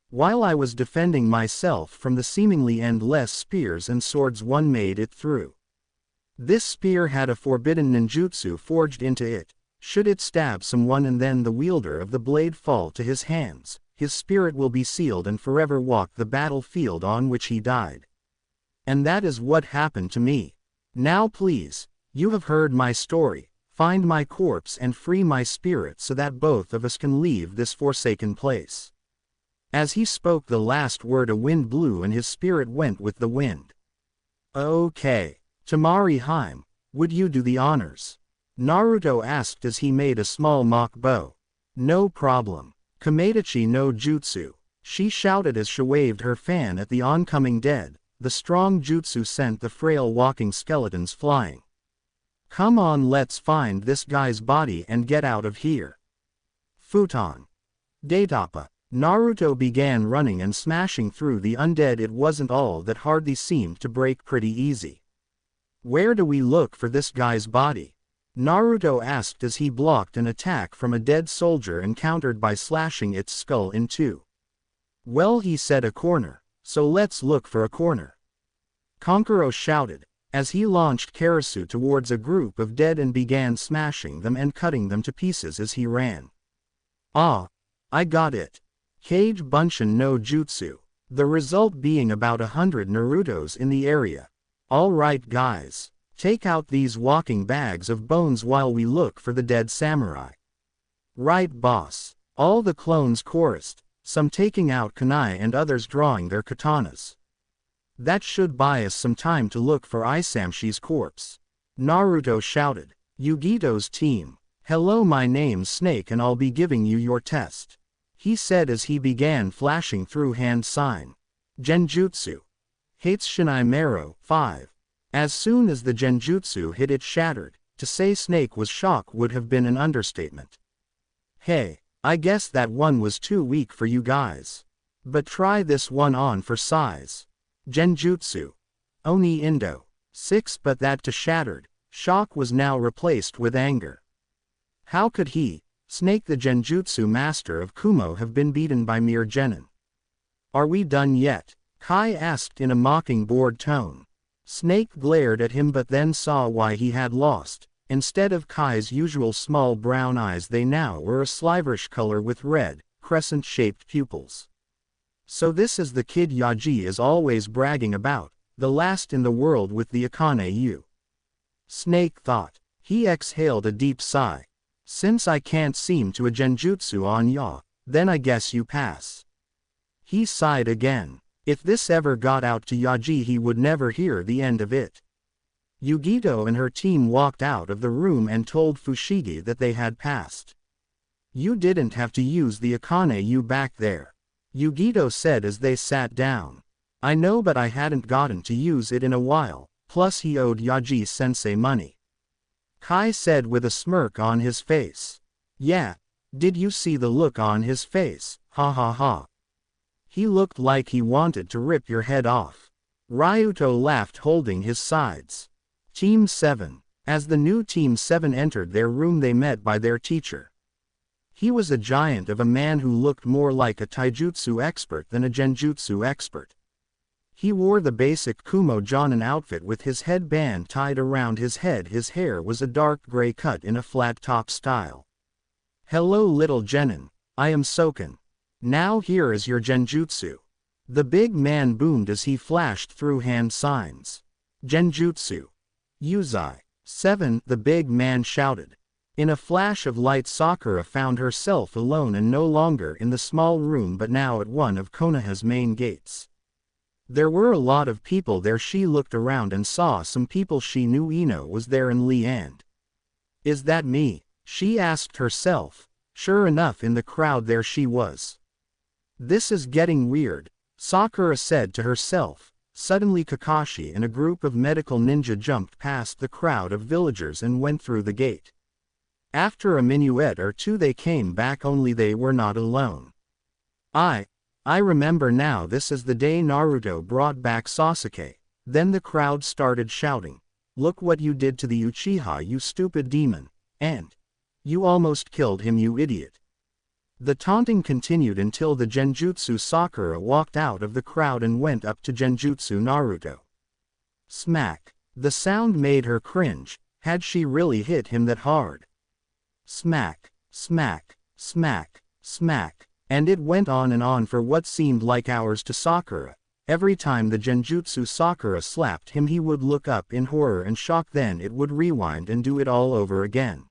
While I was defending myself from the seemingly endless spears and swords, one made it through. This spear had a forbidden ninjutsu forged into it. Should it stab someone and then the wielder of the blade fall to his hands, his spirit will be sealed and forever walk the battlefield on which he died. And that is what happened to me. Now please, you have heard my story, find my corpse and free my spirit so that both of us can leave this forsaken place." As he spoke the last word, a wind blew and his spirit went with the wind. "Okay, Temari Heim, would you do the honors?" Naruto asked as he made a small mock bow. "No problem. Kamedachi no jutsu," she shouted as she waved her fan at the oncoming dead. The strong jutsu sent the frail walking skeletons flying. "Come on, let's find this guy's body and get out of here." Futon. Datapa. Naruto began running and smashing through the undead. It wasn't all that hardly seemed to break pretty easy. "Where do we look for this guy's body?" Naruto asked as he blocked an attack from a dead soldier encountered by slashing its skull in two. "Well," he said, "a corner, so let's look for a corner." Kankuro shouted, as he launched Karasu towards a group of dead and began smashing them and cutting them to pieces as he ran. "Ah, I got it. Kage Bunshin no Jutsu," the result being about 100 Narutos in the area. "Alright guys, take out these walking bags of bones while we look for the dead samurai." "Right boss," all the clones chorused, some taking out kunai and others drawing their katanas. "That should buy us some time to look for Isamshi's corpse," Naruto shouted. "Yugito's team, hello, my name's Snake and I'll be giving you your test," he said as he began flashing through hand sign. Genjutsu. Hateshinai Mero, 5. As soon as the genjutsu hit, it shattered. To say Snake was shocked would have been an understatement. "Hey, I guess that one was too weak for you guys. But try this one on for size." Genjutsu. Oni Indo. 6. But that too shattered. Shock was now replaced with anger. How could he, Snake the genjutsu master of Kumo, have been beaten by mere genin? "Are we done yet?" Kai asked in a mocking, bored tone. Snake glared at him but then saw why he had lost. Instead of Kai's usual small brown eyes, they now were a sliverish color with red, crescent-shaped pupils. So this is the kid Yaji is always bragging about, the last in the world with the Akane U. Snake thought. He exhaled a deep sigh. "Since I can't seem to a genjutsu on ya, then I guess you pass." He sighed again. If this ever got out to Yaji, he would never hear the end of it. Yugito and her team walked out of the room and told Fushigi that they had passed. You didn't have to use the Akane you back there, Yugito said as they sat down. I know, but I hadn't gotten to use it in a while, plus he owed Yaji-sensei money. Kai said with a smirk on his face. Yeah, did you see the look on his face? Ha ha ha. He looked like he wanted to rip your head off. Ryuto laughed, holding his sides. Team 7. As the new Team 7 entered their room, they met by their teacher. He was a giant of a man who looked more like a taijutsu expert than a genjutsu expert. He wore the basic Kumo Jonin outfit with his headband tied around his head. His hair was a dark gray cut in a flat top style. Hello little genin, I am Soken. Now here is your genjutsu. The big man boomed as he flashed through hand signs. Genjutsu. Yuzai. 7, the big man shouted. In a flash of light, Sakura found herself alone and no longer in the small room but now at one of Konoha's main gates. There were a lot of people there. She looked around and saw some people she knew. Ino was there and Lee and. Is that me? She asked herself. Sure enough, in the crowd there she was. This is getting weird, Sakura said to herself. Suddenly Kakashi and a group of medical ninja jumped past the crowd of villagers and went through the gate. After a minuet or two they came back, only they were not alone. I remember now, this is the day Naruto brought back Sasuke. Then the crowd started shouting. Look what you did to the Uchiha, you stupid demon. And you almost killed him, you idiot. The taunting continued until the Genjutsu Sakura walked out of the crowd and went up to Genjutsu Naruto. Smack. The sound made her cringe. Had she really hit him that hard? Smack, smack, smack, smack. And it went on and on for what seemed like hours to Sakura. Every time the Genjutsu Sakura slapped him, he would look up in horror and shock, then it would rewind and do it all over again.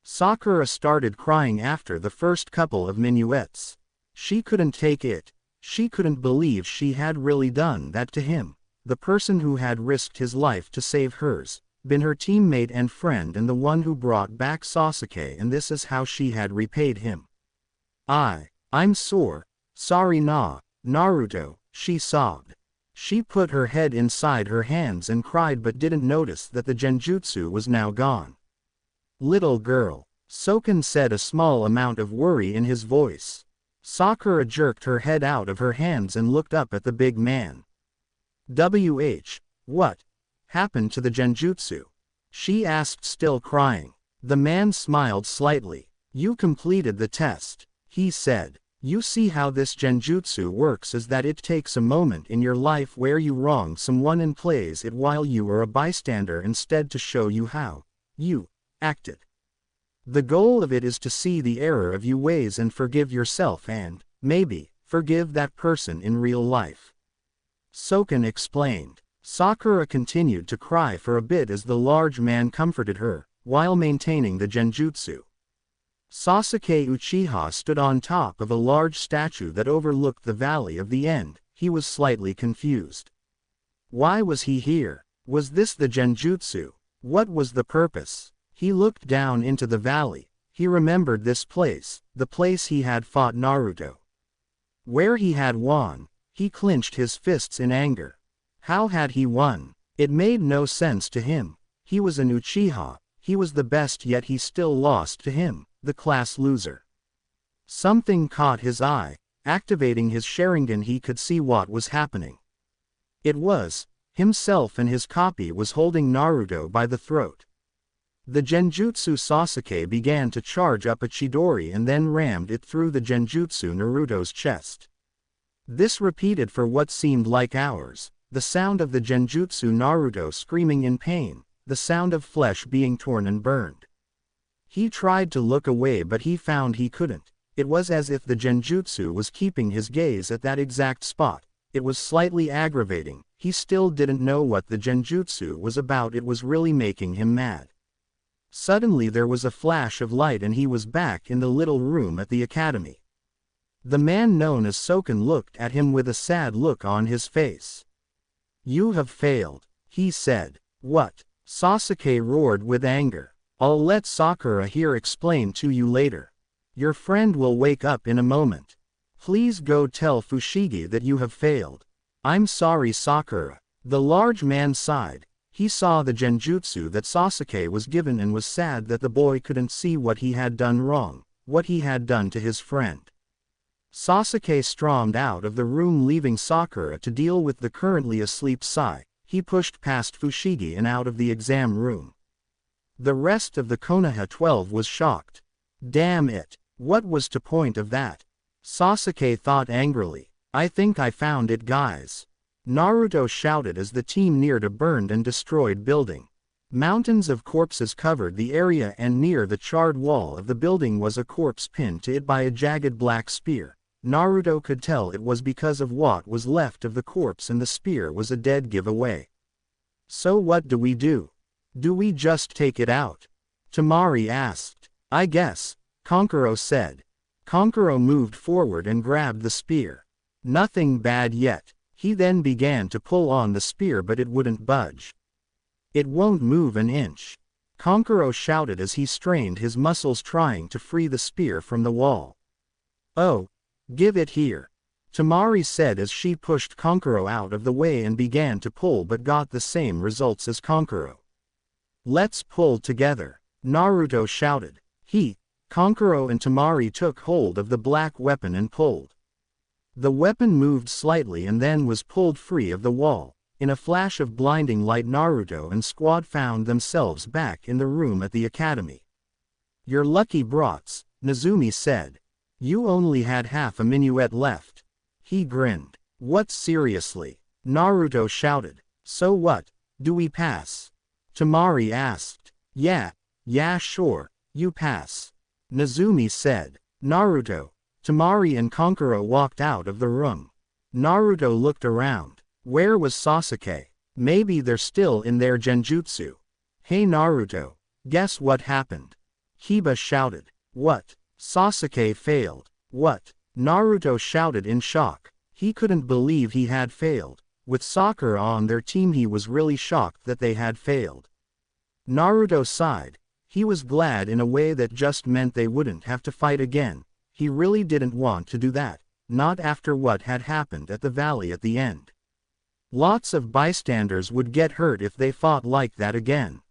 Sakura started crying after the first couple of minuets. She couldn't take it. She couldn't believe she had really done that to him, the person who had risked his life to save hers, been her teammate and friend and the one who brought back Sasuke, and this is how she had repaid him. I'm sorry Naruto, she sobbed. She put her head inside her hands and cried but didn't notice that the Genjutsu was now gone. Little girl, Soken said, a small amount of worry in his voice. Sakura jerked her head out of her hands and looked up at the big man. What happened to the Genjutsu? She asked, still crying. The man smiled slightly. You completed the test, he said. You see how this Genjutsu works is that it takes a moment in your life where you wrong someone and plays it while you are a bystander instead to show you how you acted. The goal of it is to see the error of your ways and forgive yourself and, maybe, forgive that person in real life. Soken explained. Sakura continued to cry for a bit as the large man comforted her, while maintaining the Genjutsu. Sasuke Uchiha stood on top of a large statue that overlooked the Valley of the End. He was slightly confused. Why was he here? Was this the Genjutsu? What was the purpose? He looked down into the valley. He remembered this place, the place he had fought Naruto. Where he had won. He clenched his fists in anger. How had he won? It made no sense to him. He was an Uchiha. He was the best, yet he still lost to him, the class loser. Something caught his eye. Activating his Sharingan, he could see what was happening. It was himself, and his copy was holding Naruto by the throat. The Genjutsu Sasuke began to charge up a Chidori and then rammed it through the Genjutsu Naruto's chest. This repeated for what seemed like hours. The sound of the Genjutsu Naruto screaming in pain, the sound of flesh being torn and burned. He tried to look away but he found he couldn't. It was as if the Genjutsu was keeping his gaze at that exact spot. It was slightly aggravating. He still didn't know what the Genjutsu was about. It was really making him mad. Suddenly there was a flash of light and he was back in the little room at the academy. The man known as Soken looked at him with a sad look on his face. You have failed, he said. What? Sasuke roared with anger. I'll let Sakura here explain to you later. Your friend will wake up in a moment. Please go tell Fushigi that you have failed. I'm sorry, Sakura. The large man sighed. He saw the genjutsu that Sasuke was given and was sad that the boy couldn't see what he had done wrong, what he had done to his friend. Sasuke stormed out of the room, leaving Sakura to deal with the currently asleep Sai. He pushed past Fushigi and out of the exam room. The rest of the Konoha 12 was shocked. Damn it, what was the point of that? Sasuke thought angrily. I think I found it, guys. Naruto shouted as the team neared a burned and destroyed building. Mountains of corpses covered the area, and near the charred wall of the building was a corpse pinned to it by a jagged black spear. Naruto could tell it was because of what was left of the corpse, and the spear was a dead giveaway. So what do we do? Do we just take it out? Temari asked. I guess, Kankuro said. Kankuro moved forward and grabbed the spear. Nothing bad yet. He then began to pull on the spear, but it wouldn't budge. It won't move an inch. Kankuro shouted as he strained his muscles trying to free the spear from the wall. Oh, give it here, Temari said as she pushed Kankuro out of the way and began to pull, but got the same results as Kankuro. Let's pull together, Naruto shouted. Kankuro and Temari took hold of the black weapon and pulled. The weapon moved slightly and then was pulled free of the wall. In a flash of blinding light, Naruto and squad found themselves back in the room at the academy. You're lucky, brats, Nezumi said. You only had half a minuet left. He grinned. What, seriously? Naruto shouted. So what, do we pass? Temari asked. Yeah, sure, you pass, Nezumi said. Naruto, Temari and Kankuro walked out of the room. Naruto looked around. Where was Sasuke? Maybe they're still in their genjutsu. Hey Naruto, guess what happened? Kiba shouted. What? Sasuke failed. What? Naruto shouted in shock. He couldn't believe he had failed. With Sakura on their team, he was really shocked that they had failed. Naruto sighed. He was glad in a way that just meant they wouldn't have to fight again. He really didn't want to do that, not after what had happened at the valley at the end. Lots of bystanders would get hurt if they fought like that again.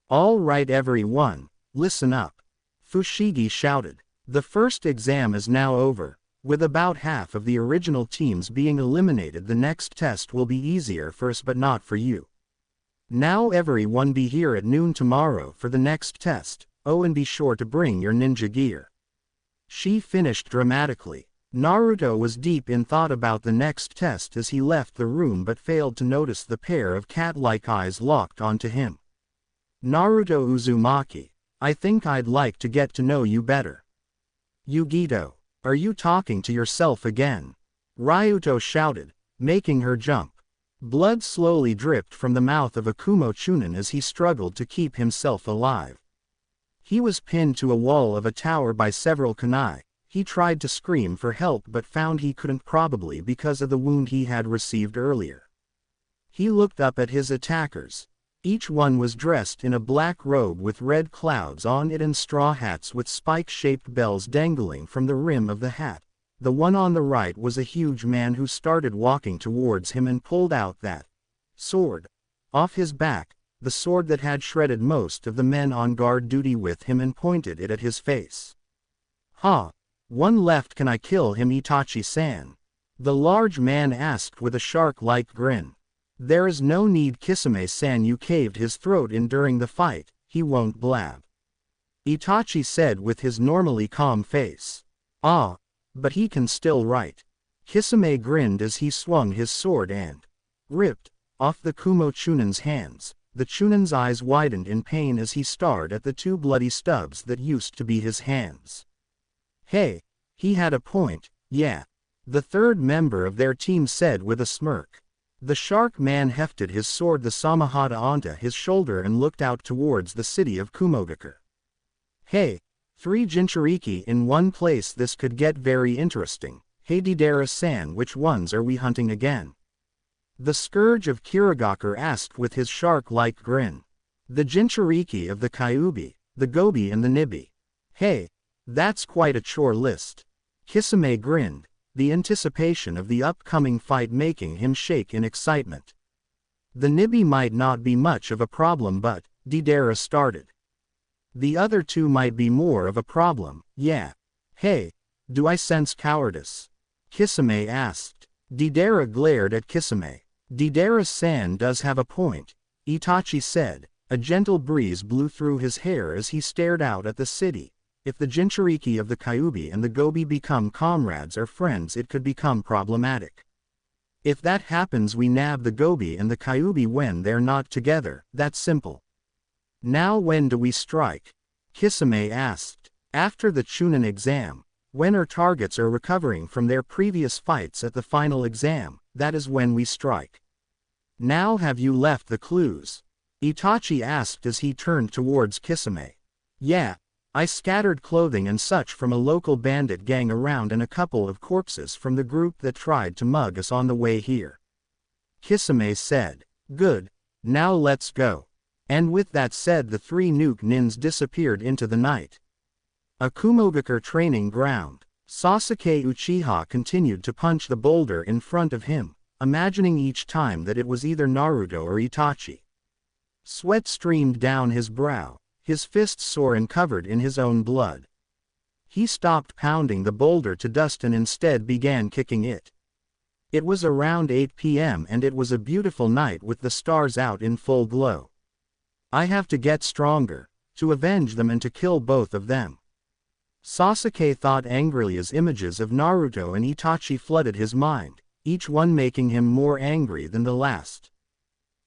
All right everyone, listen up, Fushigi shouted. The first exam is now over. With about half of the original teams being eliminated, the next test will be easier for us but not for you. Now everyone be here at noon tomorrow for the next test. Oh, and be sure to bring your ninja gear. She finished dramatically. Naruto was deep in thought about the next test as he left the room, but failed to notice the pair of cat-like eyes locked onto him. Naruto Uzumaki, I think I'd like to get to know you better. Yugito, are you talking to yourself again? Ryuto shouted, making her jump. Blood slowly dripped from the mouth of Akumo Chunin as he struggled to keep himself alive. He was pinned to a wall of a tower by several kunai. He tried to scream for help but found he couldn't, probably because of the wound he had received earlier. He looked up at his attackers. Each one was dressed in a black robe with red clouds on it and straw hats with spike-shaped bells dangling from the rim of the hat. The one on the right was a huge man who started walking towards him and pulled out that sword off his back, the sword that had shredded most of the men on guard duty with him, and pointed it at his face. Ha! One left, can I kill him, Itachi-san? The large man asked with a shark-like grin. There is no need, Kisame-san, you caved his throat in during the fight, he won't blab. Itachi said with his normally calm face. Ah, but he can still write. Kisame grinned as he swung his sword and ripped off the Kumo Chunin's hands. The Chunin's eyes widened in pain as he stared at the two bloody stubs that used to be his hands. Hey, he had a point, yeah, the third member of their team said with a smirk. The shark man hefted his sword, the Samahata, onto his shoulder and looked out towards the city of Kumogakure. Hey, 3 Jinchuriki in one place. This could get very interesting. Hey Deidara-san, which ones are we hunting again? The Scourge of Kirigakure asked with his shark-like grin. The Jinchuriki of the Kyuubi, the Gobi and the Nibi. Hey, that's quite a chore list. Kisame grinned, the anticipation of the upcoming fight making him shake in excitement. The Nibi might not be much of a problem, but, Deidara started. The other 2 might be more of a problem, yeah. Hey, do I sense cowardice? Kisame asked. Deidara glared at Kisame. Deidara-san does have a point, Itachi said. A gentle breeze blew through his hair as he stared out at the city. If the Jinchuriki of the Kyuubi and the Gobi become comrades or friends, it could become problematic. If that happens, we nab the Gobi and the Kyuubi when they're not together. That's simple. Now when do we strike? Kisame asked. After the Chunin exam. When our targets are recovering from their previous fights at the final exam, that is when we strike. Now have you left the clues? Itachi asked as he turned towards Kisame. Yeah, I scattered clothing and such from a local bandit gang around and a couple of corpses from the group that tried to mug us on the way here. Kisame said. Good, now let's go. And with that said, the 3 nuke nins disappeared into the night. Akumogakure training ground. Sasuke Uchiha continued to punch the boulder in front of him, imagining each time that it was either Naruto or Itachi. Sweat streamed down his brow, his fists sore and covered in his own blood. He stopped pounding the boulder to dust and instead began kicking it. It was around 8 p.m. and it was a beautiful night with the stars out in full glow. I have to get stronger, to avenge them and to kill both of them. Sasuke thought angrily as images of Naruto and Itachi flooded his mind, each one making him more angry than the last.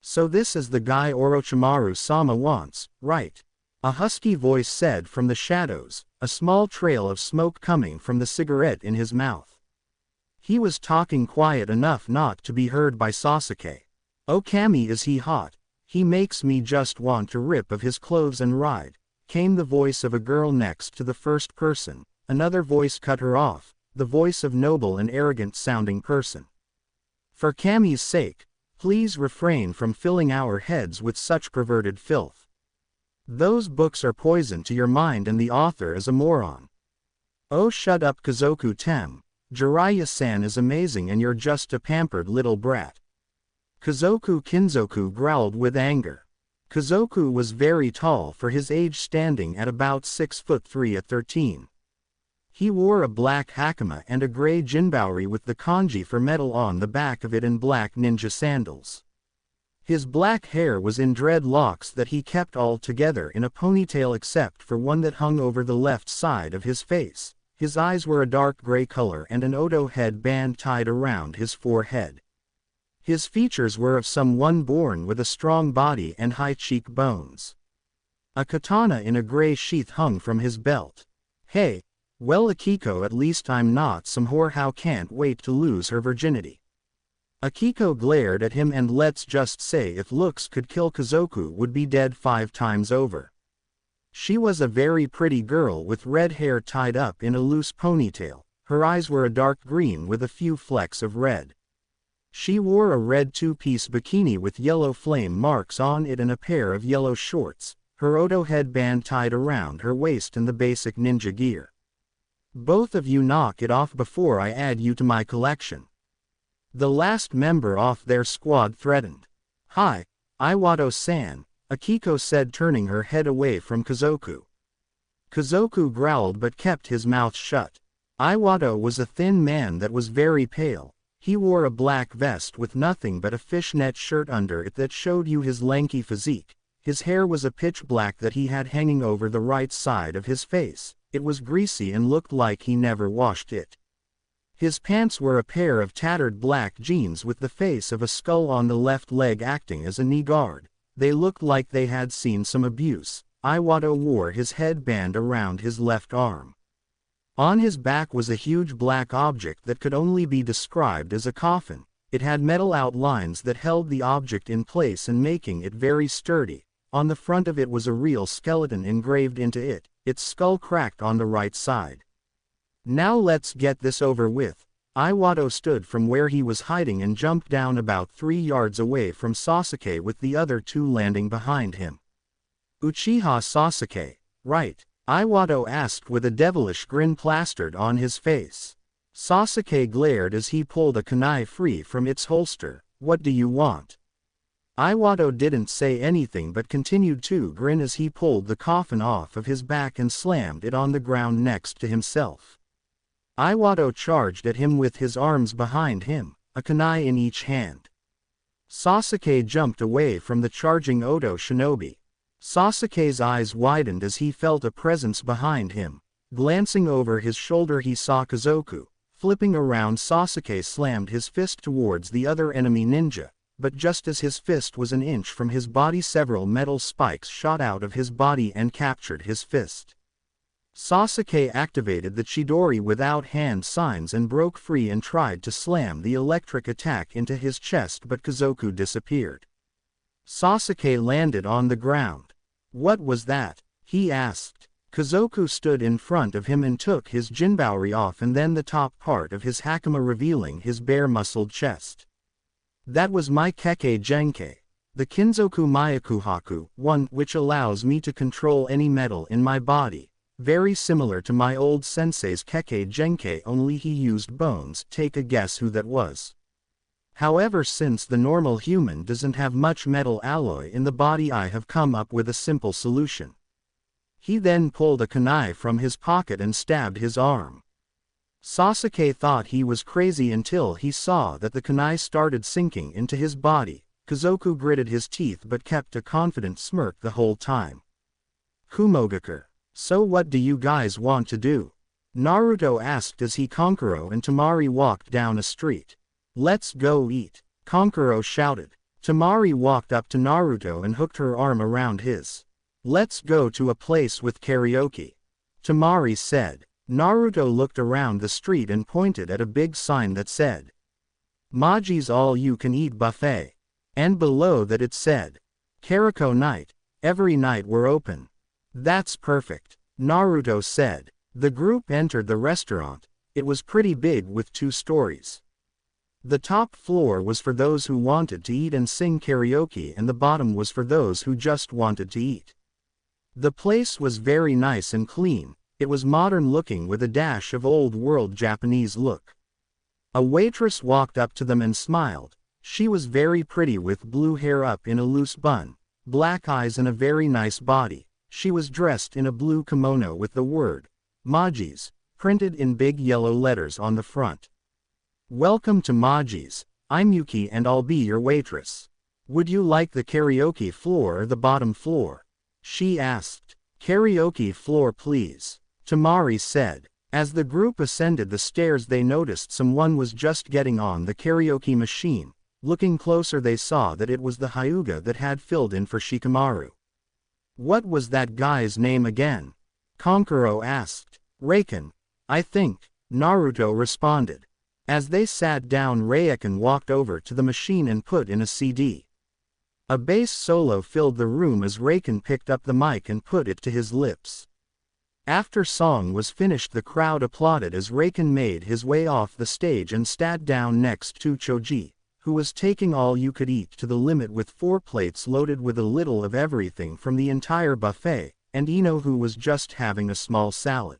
So this is the guy Orochimaru-sama wants, right? A husky voice said from the shadows, a small trail of smoke coming from the cigarette in his mouth. He was talking quiet enough not to be heard by Sasuke. Okami, is he hot? He makes me just want to rip of his clothes and ride, came the voice of a girl next to the first person. Another voice cut her off, the voice of noble and arrogant sounding person. For Kami's sake, please refrain from filling our heads with such perverted filth. Those books are poison to your mind and the author is a moron. Oh, shut up, Kazoku Tem. Jiraiya-san is amazing and you're just a pampered little brat. Kazoku Kinzoku growled with anger. Kazoku was very tall for his age, standing at about 6'3" at 13. He wore a black hakama and a gray jinbauri with the kanji for metal on the back of it and black ninja sandals. His black hair was in dreadlocks that he kept all together in a ponytail except for one that hung over the left side of his face. His eyes were a dark gray color and an Odo headband tied around his forehead. His features were of someone born with a strong body and high cheekbones. A katana in a gray sheath hung from his belt. Hey, well, Akiko, at least I'm not some whore, how can't wait to lose her virginity. Akiko glared at him and let's just say if looks could kill, Kazoku would be dead 5 times over. She was a very pretty girl with red hair tied up in a loose ponytail. Her eyes were a dark green with a few flecks of red. She wore a red 2-piece bikini with yellow flame marks on it and a pair of yellow shorts, her Odo headband tied around her waist and the basic ninja gear. Both of you knock it off before I add you to my collection. The last member off their squad threatened. Hi, Iwado-san, Akiko said, turning her head away from Kazoku. Kazoku growled but kept his mouth shut. Iwado was a thin man that was very pale. He wore a black vest with nothing but a fishnet shirt under it that showed you his lanky physique. His hair was a pitch black that he had hanging over the right side of his face. It was greasy and looked like he never washed it. His pants were a pair of tattered black jeans with the face of a skull on the left leg acting as a knee guard. They looked like they had seen some abuse. Iwado wore his headband around his left arm. On his back was a huge black object that could only be described as a coffin. It had metal outlines that held the object in place and making it very sturdy. On the front of it was a real skeleton engraved into it. its skull cracked on the right side. Now let's get this over with. Iwato stood from where he was hiding and jumped down about 3 yards away from Sasuke with the other two landing behind him. Uchiha Sasuke, right? Iwato asked with a devilish grin plastered on his face. Sasuke glared as he pulled a kunai free from its holster. What do you want? Iwato didn't say anything but continued to grin as he pulled the coffin off of his back and slammed it on the ground next to himself. Iwato charged at him with his arms behind him, a kunai in each hand. Sasuke jumped away from the charging Oto shinobi. Sasuke's eyes widened as he felt a presence behind him. Glancing over his shoulder he saw Kazoku. Flipping around, Sasuke slammed his fist towards the other enemy ninja, but just as his fist was an inch from his body, several metal spikes shot out of his body and captured his fist. Sasuke activated the Chidori without hand signs and broke free and tried to slam the electric attack into his chest, but Kazoku disappeared. Sasuke landed on the ground. What was that? He asked. Kazoku stood in front of him and took his jinbaori off and then the top part of his hakama, revealing his bare-muscled chest. That was my Kekkei Genkai, the Kinzoku Myakuhaku, one which allows me to control any metal in my body. Very similar to my old sensei's Kekkei Genkai, only he used bones. Take a guess who that was. However, since the normal human doesn't have much metal alloy in the body, I have come up with a simple solution. He then pulled a kunai from his pocket and stabbed his arm. Sasuke thought he was crazy until he saw that the kunai started sinking into his body. Kazoku gritted his teeth but kept a confident smirk the whole time. Kumogaku. So what do you guys want to do? Naruto asked as he, Kankuro and Temari walked down a street. Let's go eat, Kankuro shouted. Temari walked up to Naruto and hooked her arm around his. Let's go to a place with karaoke, Temari said. Naruto looked around the street and pointed at a big sign that said, Maji's all-you-can-eat buffet. And below that it said, Karako night, every night we're open. That's perfect, Naruto said. The group entered the restaurant. It was pretty big with 2 stories. The top floor was for those who wanted to eat and sing karaoke, and the bottom was for those who just wanted to eat. The place was very nice and clean. It was modern looking with a dash of old-world Japanese look. A waitress walked up to them and smiled. She was very pretty with blue hair up in a loose bun, black eyes and a very nice body. She was dressed in a blue kimono with the word, Maji's, printed in big yellow letters on the front. Welcome to Maji's. I'm Yuki and I'll be your waitress. Would you like the karaoke floor or the bottom floor? She asked. Karaoke floor please, Temari said. As the group ascended the stairs they noticed someone was just getting on the karaoke machine. Looking closer they saw that it was the Hyuga that had filled in for Shikamaru. What was that guy's name again? Kankuro asked. Reiken, I think, Naruto responded. As they sat down, Reiken walked over to the machine and put in a CD. A bass solo filled the room as Reiken picked up the mic and put it to his lips. After song was finished the crowd applauded as Reiken made his way off the stage and sat down next to Choji, who was taking all you could eat to the limit with 4 plates loaded with a little of everything from the entire buffet, and Ino, who was just having a small salad.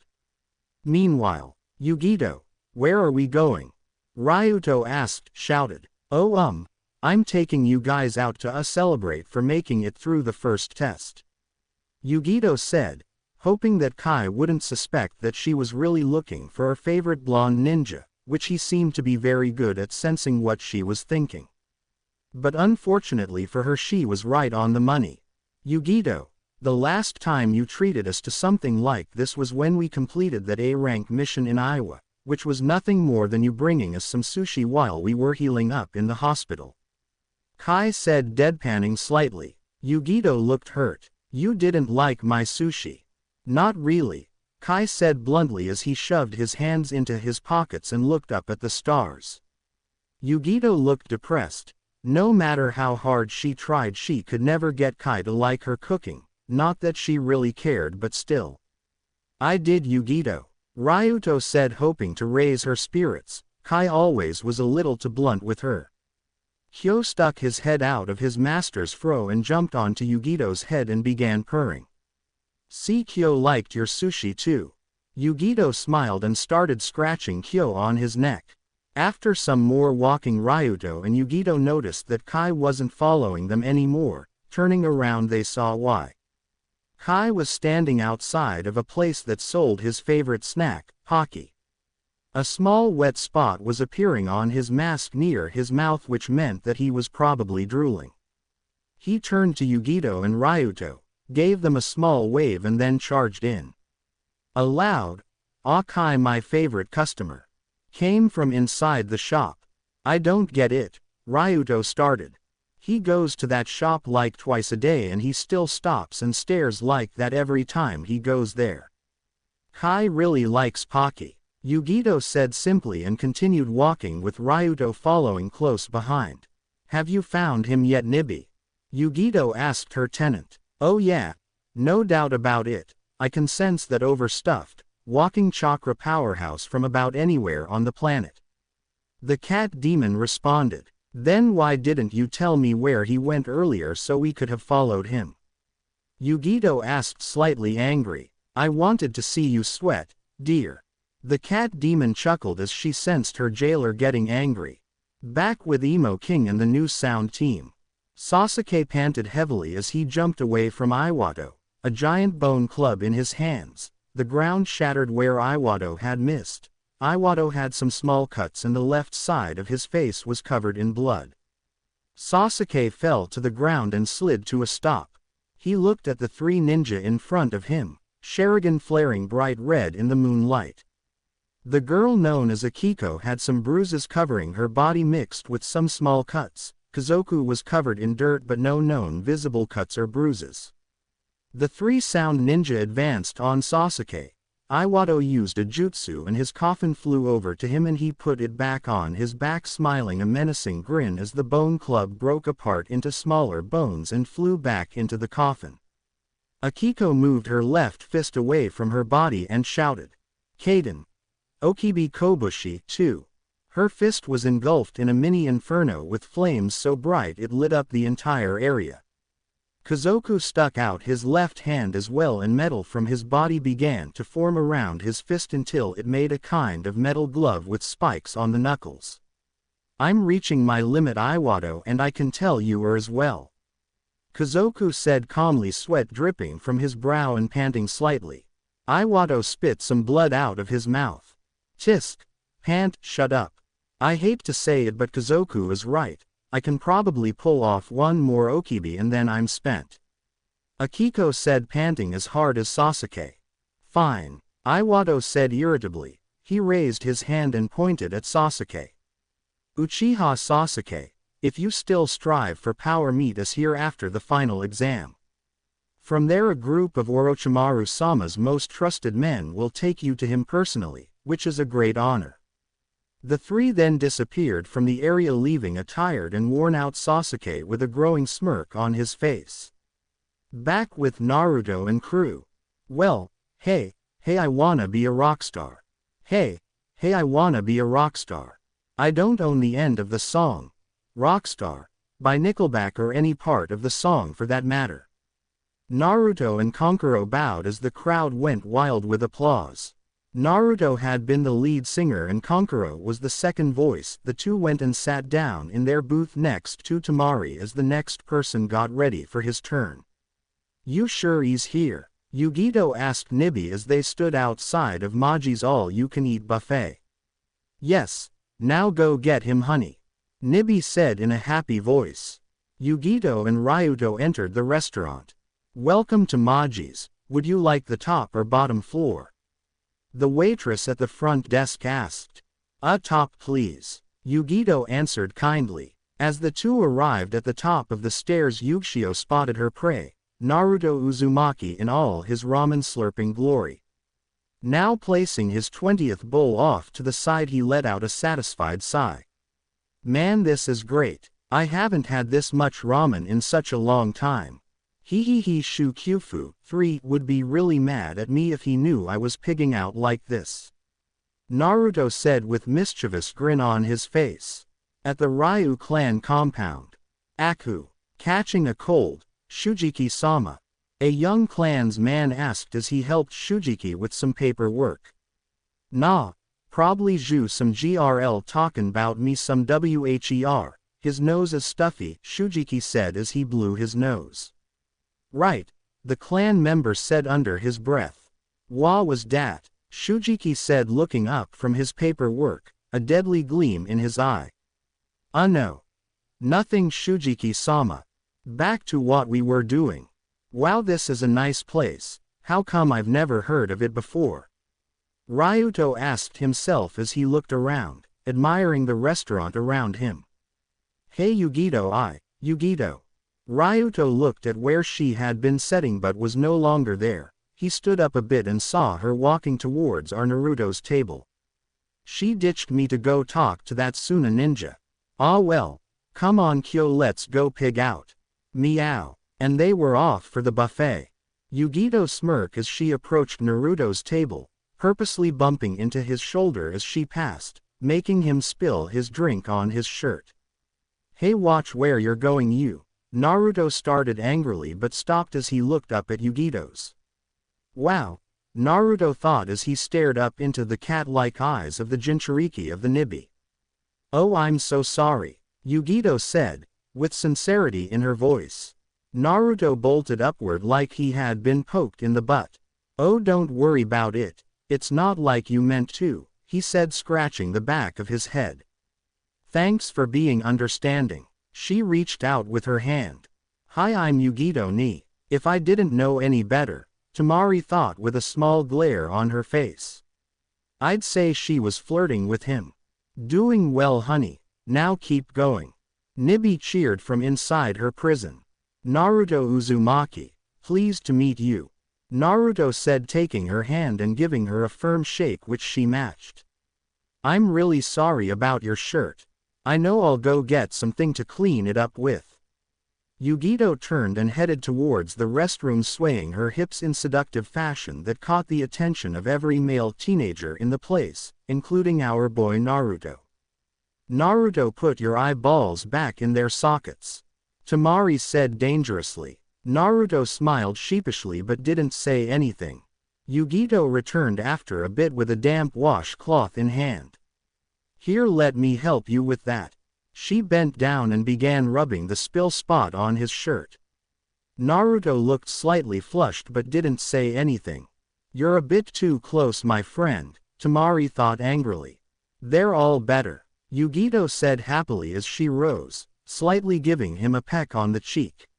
Meanwhile, Yugito, where are we going? Ryuto asked, shouted. Oh I'm taking you guys out to celebrate for making it through the first test. Yugito said, hoping that Kai wouldn't suspect that she was really looking for her favorite blonde ninja, which he seemed to be very good at sensing what she was thinking. But unfortunately for her she was right on the money. Yugito, the last time you treated us to something like this was when we completed that A-rank mission in Iowa, which was nothing more than you bringing us some sushi while we were healing up in the hospital. Kai said, deadpanning slightly. Yugito looked hurt. You didn't like my sushi. Not really, Kai said bluntly as he shoved his hands into his pockets and looked up at the stars. Yugito looked depressed. No matter how hard she tried she could never get Kai to like her cooking, not that she really cared but still. I did, Yugito, Ryuto said, hoping to raise her spirits. Kai always was a little too blunt with her. Kyo stuck his head out of his master's fro and jumped onto Yugito's head and began purring. See, Kyo liked your sushi too. Yugito smiled and started scratching Kyo on his neck. After some more walking, Ryuto and Yugito noticed that Kai wasn't following them anymore. Turning around, they saw why. Kai was standing outside of a place that sold his favorite snack, Pocky. A small wet spot was appearing on his mask near his mouth, which meant that he was probably drooling. He turned to Yugito and Ryuto, gave them a small wave and then charged in. A loud, "Ah, Kai, my favorite customer," came from inside the shop. I don't get it, Ryuto started. He goes to that shop like twice a day and he still stops and stares like that every time he goes there. Kai really likes Pocky, Yugito said simply and continued walking with Ryuto following close behind. Have you found him yet, Nibi? Yugito asked her tenant. Oh yeah, no doubt about it. I can sense that overstuffed, walking chakra powerhouse from about anywhere on the planet. The cat demon responded. Then why didn't you tell me where he went earlier so we could have followed him? Yugito asked, slightly angry. I wanted to see you sweat, dear. The cat demon chuckled as she sensed her jailer getting angry. Back with Emo King and the new sound team. Sasuke panted heavily as he jumped away from Iwato, a giant bone club in his hands. The ground shattered where Iwato had missed. Iwato had some small cuts and the left side of his face was covered in blood. Sasuke fell to the ground and slid to a stop. He looked at the three ninja in front of him, Sharingan flaring bright red in the moonlight. The girl known as Keiko had some bruises covering her body mixed with some small cuts. Kazoku was covered in dirt but no known visible cuts or bruises. The three sound ninja advanced on Sasuke. Iwato used a jutsu and his coffin flew over to him and he put it back on his back, smiling a menacing grin as the bone club broke apart into smaller bones and flew back into the coffin. Akiko moved her left fist away from her body and shouted, Kaden. Okibi Kobushi, too. Her fist was engulfed in a mini inferno with flames so bright it lit up the entire area. Kazoku stuck out his left hand as well and metal from his body began to form around his fist until it made a kind of metal glove with spikes on the knuckles. I'm reaching my limit, Iwato, and I can tell you are as well. Kazoku said calmly, sweat dripping from his brow and panting slightly. Iwato spit some blood out of his mouth. Tisk. Pant, shut up. I hate to say it but Kazoku is right. I can probably pull off one more Okibi and then I'm spent. Akiko said, panting as hard as Sasuke. Fine. Iwato said irritably. He raised his hand and pointed at Sasuke. Uchiha Sasuke, if you still strive for power, meet us here after the final exam. From there a group of Orochimaru-sama's most trusted men will take you to him personally, which is a great honor. The three then disappeared from the area, leaving a tired and worn-out Sasuke with a growing smirk on his face. Back with Naruto and crew. Well, hey, I wanna be a rockstar. Hey, I wanna be a rockstar. I don't own the end of the song, Rockstar, by Nickelback, or any part of the song for that matter. Naruto and Kankuro bowed as the crowd went wild with applause. Naruto had been the lead singer and Kankuro was the second voice. The two went and sat down in their booth next to Temari as the next person got ready for his turn. You sure he's here? Yugito asked Nibi as they stood outside of Maji's all-you-can-eat buffet. Yes, now go get him, honey, Nibi said in a happy voice. Yugito and Ryuto entered the restaurant. Welcome to Maji's. Would you like the top or bottom floor? The waitress at the front desk asked. Top please, Yugito answered kindly. As the two arrived at the top of the stairs, Yugishio spotted her prey, Naruto Uzumaki, in all his ramen slurping glory. Now placing his 20th bowl off to the side, he let out a satisfied sigh. Man, this is great. I haven't had this much ramen in such a long time. Hehehe shu Kyufu, 3 would be really mad at me if he knew I was pigging out like this. Naruto said with mischievous grin on his face. At the Ryu clan compound. Aku. Catching a cold, Shujiki-sama. A young clansman asked as he helped Shujiki with some paperwork. Nah. Probably Ju some GRL talkin' bout me some WHER, his nose is stuffy, Shujiki said as he blew his nose. Right, the clan member said under his breath. Wha was dat? Shujiki said looking up from his paperwork, a deadly gleam in his eye. No. Nothing Shujiki-sama. Back to what we were doing. Wow, this is a nice place, how come I've never heard of it before? Ryuto asked himself as he looked around, admiring the restaurant around him. Hey Yugito. Ryuto looked at where she had been sitting but was no longer there. He stood up a bit and saw her walking towards our Naruto's table. She ditched me to go talk to that Suna ninja. Ah well, come on Kyo, let's go pig out. Meow. And they were off for the buffet. Yugito smirked as she approached Naruto's table, purposely bumping into his shoulder as she passed, making him spill his drink on his shirt. Hey, watch where you're going you. Naruto started angrily but stopped as he looked up at Yugito's. Wow, Naruto thought as he stared up into the cat-like eyes of the Jinchuriki of the Nibi. Oh, I'm so sorry, Yugito said, with sincerity in her voice. Naruto bolted upward like he had been poked in the butt. Oh, don't worry about it. It's not like you meant to, he said, scratching the back of his head. Thanks for being understanding. She reached out with her hand. Hi, I'm Yugito ni. If I didn't know any better, Tamari thought with a small glare on her face. I'd say she was flirting with him. Doing well, honey. Now keep going. Nibi cheered from inside her prison. Naruto Uzumaki, pleased to meet you. Naruto said, taking her hand and giving her a firm shake which she matched. I'm really sorry about your shirt. I know, I'll go get something to clean it up with. Yugito turned and headed towards the restroom, swaying her hips in seductive fashion that caught the attention of every male teenager in the place, including our boy Naruto. Naruto, put your eyeballs back in their sockets. Tamari said dangerously. Naruto smiled sheepishly but didn't say anything. Yugito returned after a bit with a damp washcloth in hand. Here, let me help you with that. She bent down and began rubbing the spill spot on his shirt. Naruto looked slightly flushed but didn't say anything. You're a bit too close, my friend, Tamari thought angrily. They're all better, Yugito said happily as she rose, slightly giving him a peck on the cheek.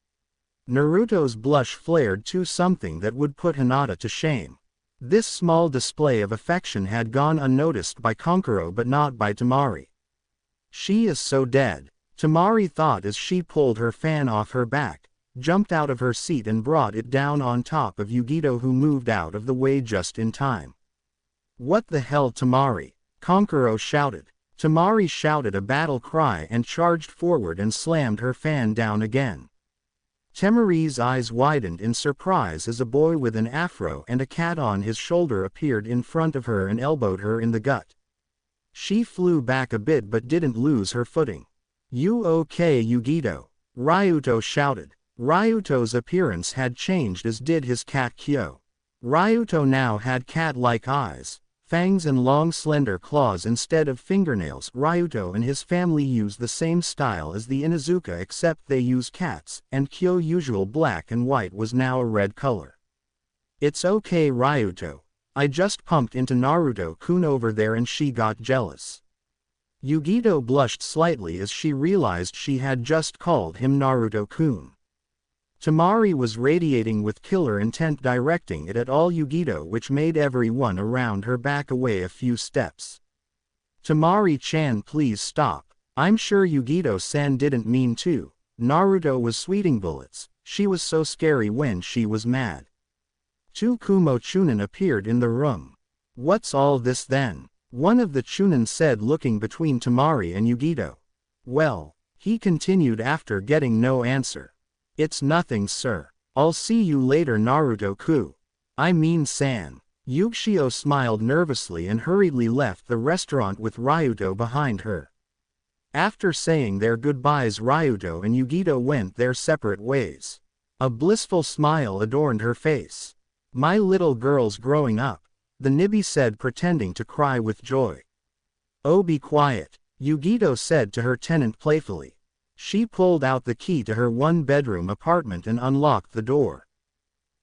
Naruto's blush flared to something that would put Hinata to shame. This small display of affection had gone unnoticed by Kankuro but not by Tamari. She is so dead, Tamari thought as she pulled her fan off her back, jumped out of her seat and brought it down on top of Yugito, who moved out of the way just in time. What the hell, Tamari? Kankuro shouted. Tamari shouted a battle cry and charged forward and slammed her fan down again. Temari's eyes widened in surprise as a boy with an afro and a cat on his shoulder appeared in front of her and elbowed her in the gut. She flew back a bit but didn't lose her footing. You okay, Yugito? Ryuto shouted. Ryuto's appearance had changed, as did his cat Kyo. Ryuto now had cat-like eyes, fangs and long slender claws instead of fingernails. Ryuto and his family use the same style as the Inuzuka, except they use cats, and Kyo, usual black and white, was now a red color. It's okay, Ryuto. I just pumped into Naruto-kun over there and she got jealous. Yugito blushed slightly as she realized she had just called him Naruto-kun. Tamari was radiating with killer intent, directing it at all Yugito, which made everyone around her back away a few steps. Tamari-chan, please stop. I'm sure Yugito-san didn't mean to. Naruto was sweating bullets. She was so scary when she was mad. Two Kumo Chunin appeared in the room. What's all this then? One of the Chunin said, looking between Tamari and Yugito. Well, he continued after getting no answer. It's nothing, sir. I'll see you later Naruto-ku. I mean San. Yukishio smiled nervously and hurriedly left the restaurant with Ryuto behind her. After saying their goodbyes, Ryuto and Yugito went their separate ways. A blissful smile adorned her face. My little girl's growing up, the Nibi said, pretending to cry with joy. Oh, be quiet, Yugito said to her tenant playfully. She pulled out the key to her one-bedroom apartment and unlocked the door.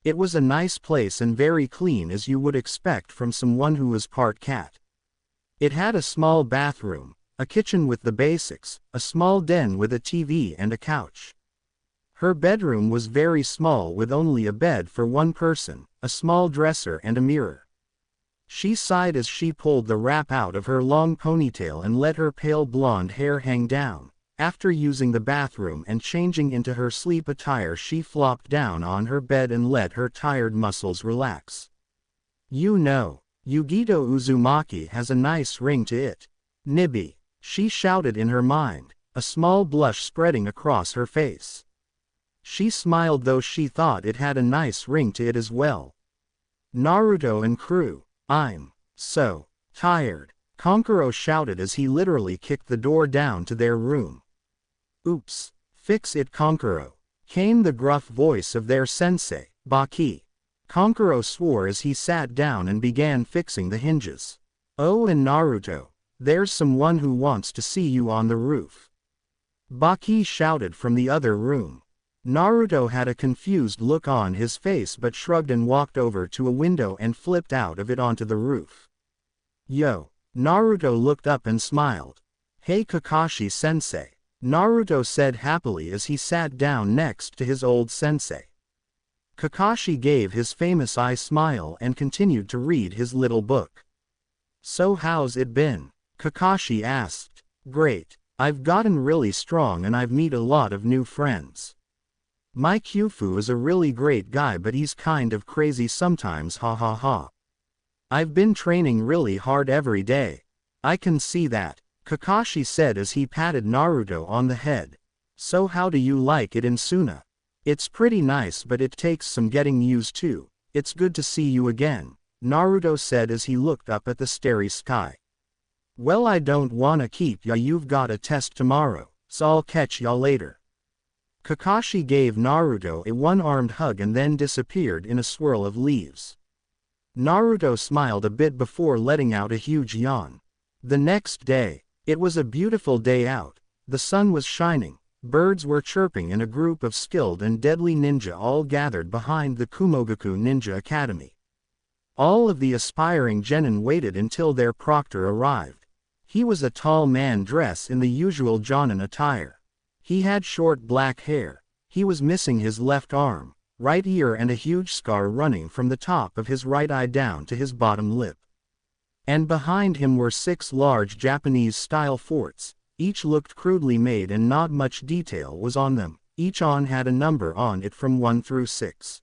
It was a nice place and very clean, as you would expect from someone who was part cat. It had a small bathroom, a kitchen with the basics, a small den with a TV and a couch. Her bedroom was very small with only a bed for one person, a small dresser and a mirror. She sighed as she pulled the wrap out of her long ponytail and let her pale blonde hair hang down. After using the bathroom and changing into her sleep attire, she flopped down on her bed and let her tired muscles relax. You know, Yugito Uzumaki has a nice ring to it. Nibi, she shouted in her mind, a small blush spreading across her face. She smiled, though she thought it had a nice ring to it as well. Naruto and crew, I'm so tired, Kankuro shouted as he literally kicked the door down to their room. Oops, fix it Kankuro, came the gruff voice of their sensei, Baki. Kankuro swore as he sat down and began fixing the hinges. Oh, and Naruto, there's someone who wants to see you on the roof. Baki shouted from the other room. Naruto had a confused look on his face but shrugged and walked over to a window and flipped out of it onto the roof. Yo, Naruto looked up and smiled. Hey Kakashi-sensei, Naruto said happily as he sat down next to his old sensei. Kakashi gave his famous eye smile and continued to read his little book. So how's it been? Kakashi asked. Great, I've gotten really strong and I've met a lot of new friends. My Kyufu is a really great guy, but he's kind of crazy sometimes, ha ha ha. I've been training really hard every day. I can see that, Kakashi said as he patted Naruto on the head. So how do you like it in Suna? It's pretty nice, but it takes some getting used to. It's good to see you again, Naruto said as he looked up at the starry sky. Well, I don't wanna keep ya, you've got a test tomorrow, so I'll catch ya later. Kakashi gave Naruto a one-armed hug and then disappeared in a swirl of leaves. Naruto smiled a bit before letting out a huge yawn. The next day, it was a beautiful day out. The sun was shining, birds were chirping, and a group of skilled and deadly ninja all gathered behind the Kumogaku Ninja Academy. All of the aspiring genin waited until their proctor arrived. He was a tall man dressed in the usual jonin attire. He had short black hair, he was missing his left arm, right ear, and a huge scar running from the top of his right eye down to his bottom lip. And behind him were 6 large Japanese-style forts. Each looked crudely made and not much detail was on them. Each on had a number on it from 1 through 6.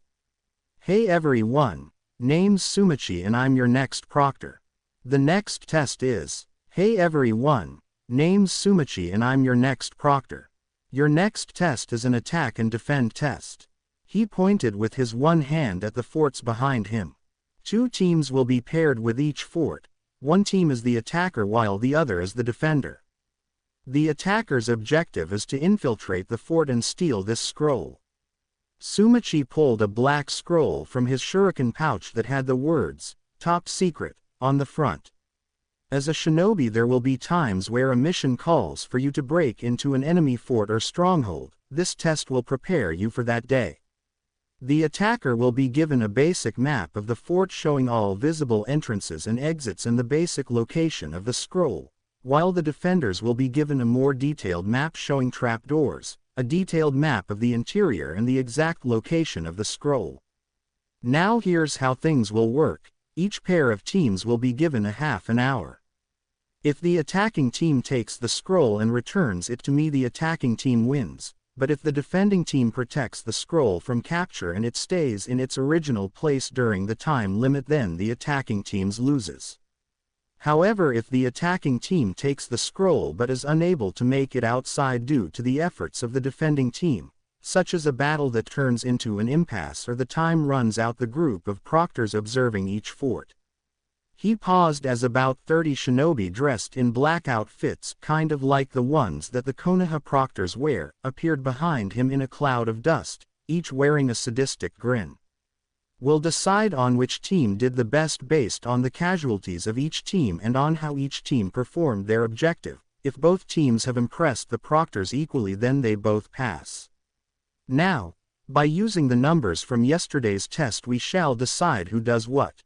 Hey everyone, name's Sumachi and I'm your next proctor. The next test is, hey everyone, name's Sumachi and I'm your next proctor. Your next test is an attack and defend test. He pointed with his one hand at the forts behind him. 2 teams will be paired with each fort. One team is the attacker while the other is the defender. The attacker's objective is to infiltrate the fort and steal this scroll. Sumachi pulled a black scroll from his shuriken pouch that had the words, "Top Secret," on the front. As a shinobi, there will be times where a mission calls for you to break into an enemy fort or stronghold. This test will prepare you for that day. The attacker will be given a basic map of the fort showing all visible entrances and exits and the basic location of the scroll, while the defenders will be given a more detailed map showing trapdoors, a detailed map of the interior, and the exact location of the scroll. Now here's how things will work. Each pair of teams will be given a half an hour. If the attacking team takes the scroll and returns it to me, the attacking team wins, but if the defending team protects the scroll from capture and it stays in its original place during the time limit, then the attacking team loses. However, if the attacking team takes the scroll but is unable to make it outside due to the efforts of the defending team, such as a battle that turns into an impasse or the time runs out, the group of proctors observing each fort. He paused as about 30 shinobi dressed in black outfits, kind of like the ones that the Konoha proctors wear, appeared behind him in a cloud of dust, each wearing a sadistic grin. We'll decide on which team did the best based on the casualties of each team and on how each team performed their objective. If both teams have impressed the proctors equally, then they both pass. Now, by using the numbers from yesterday's test, we shall decide who does what.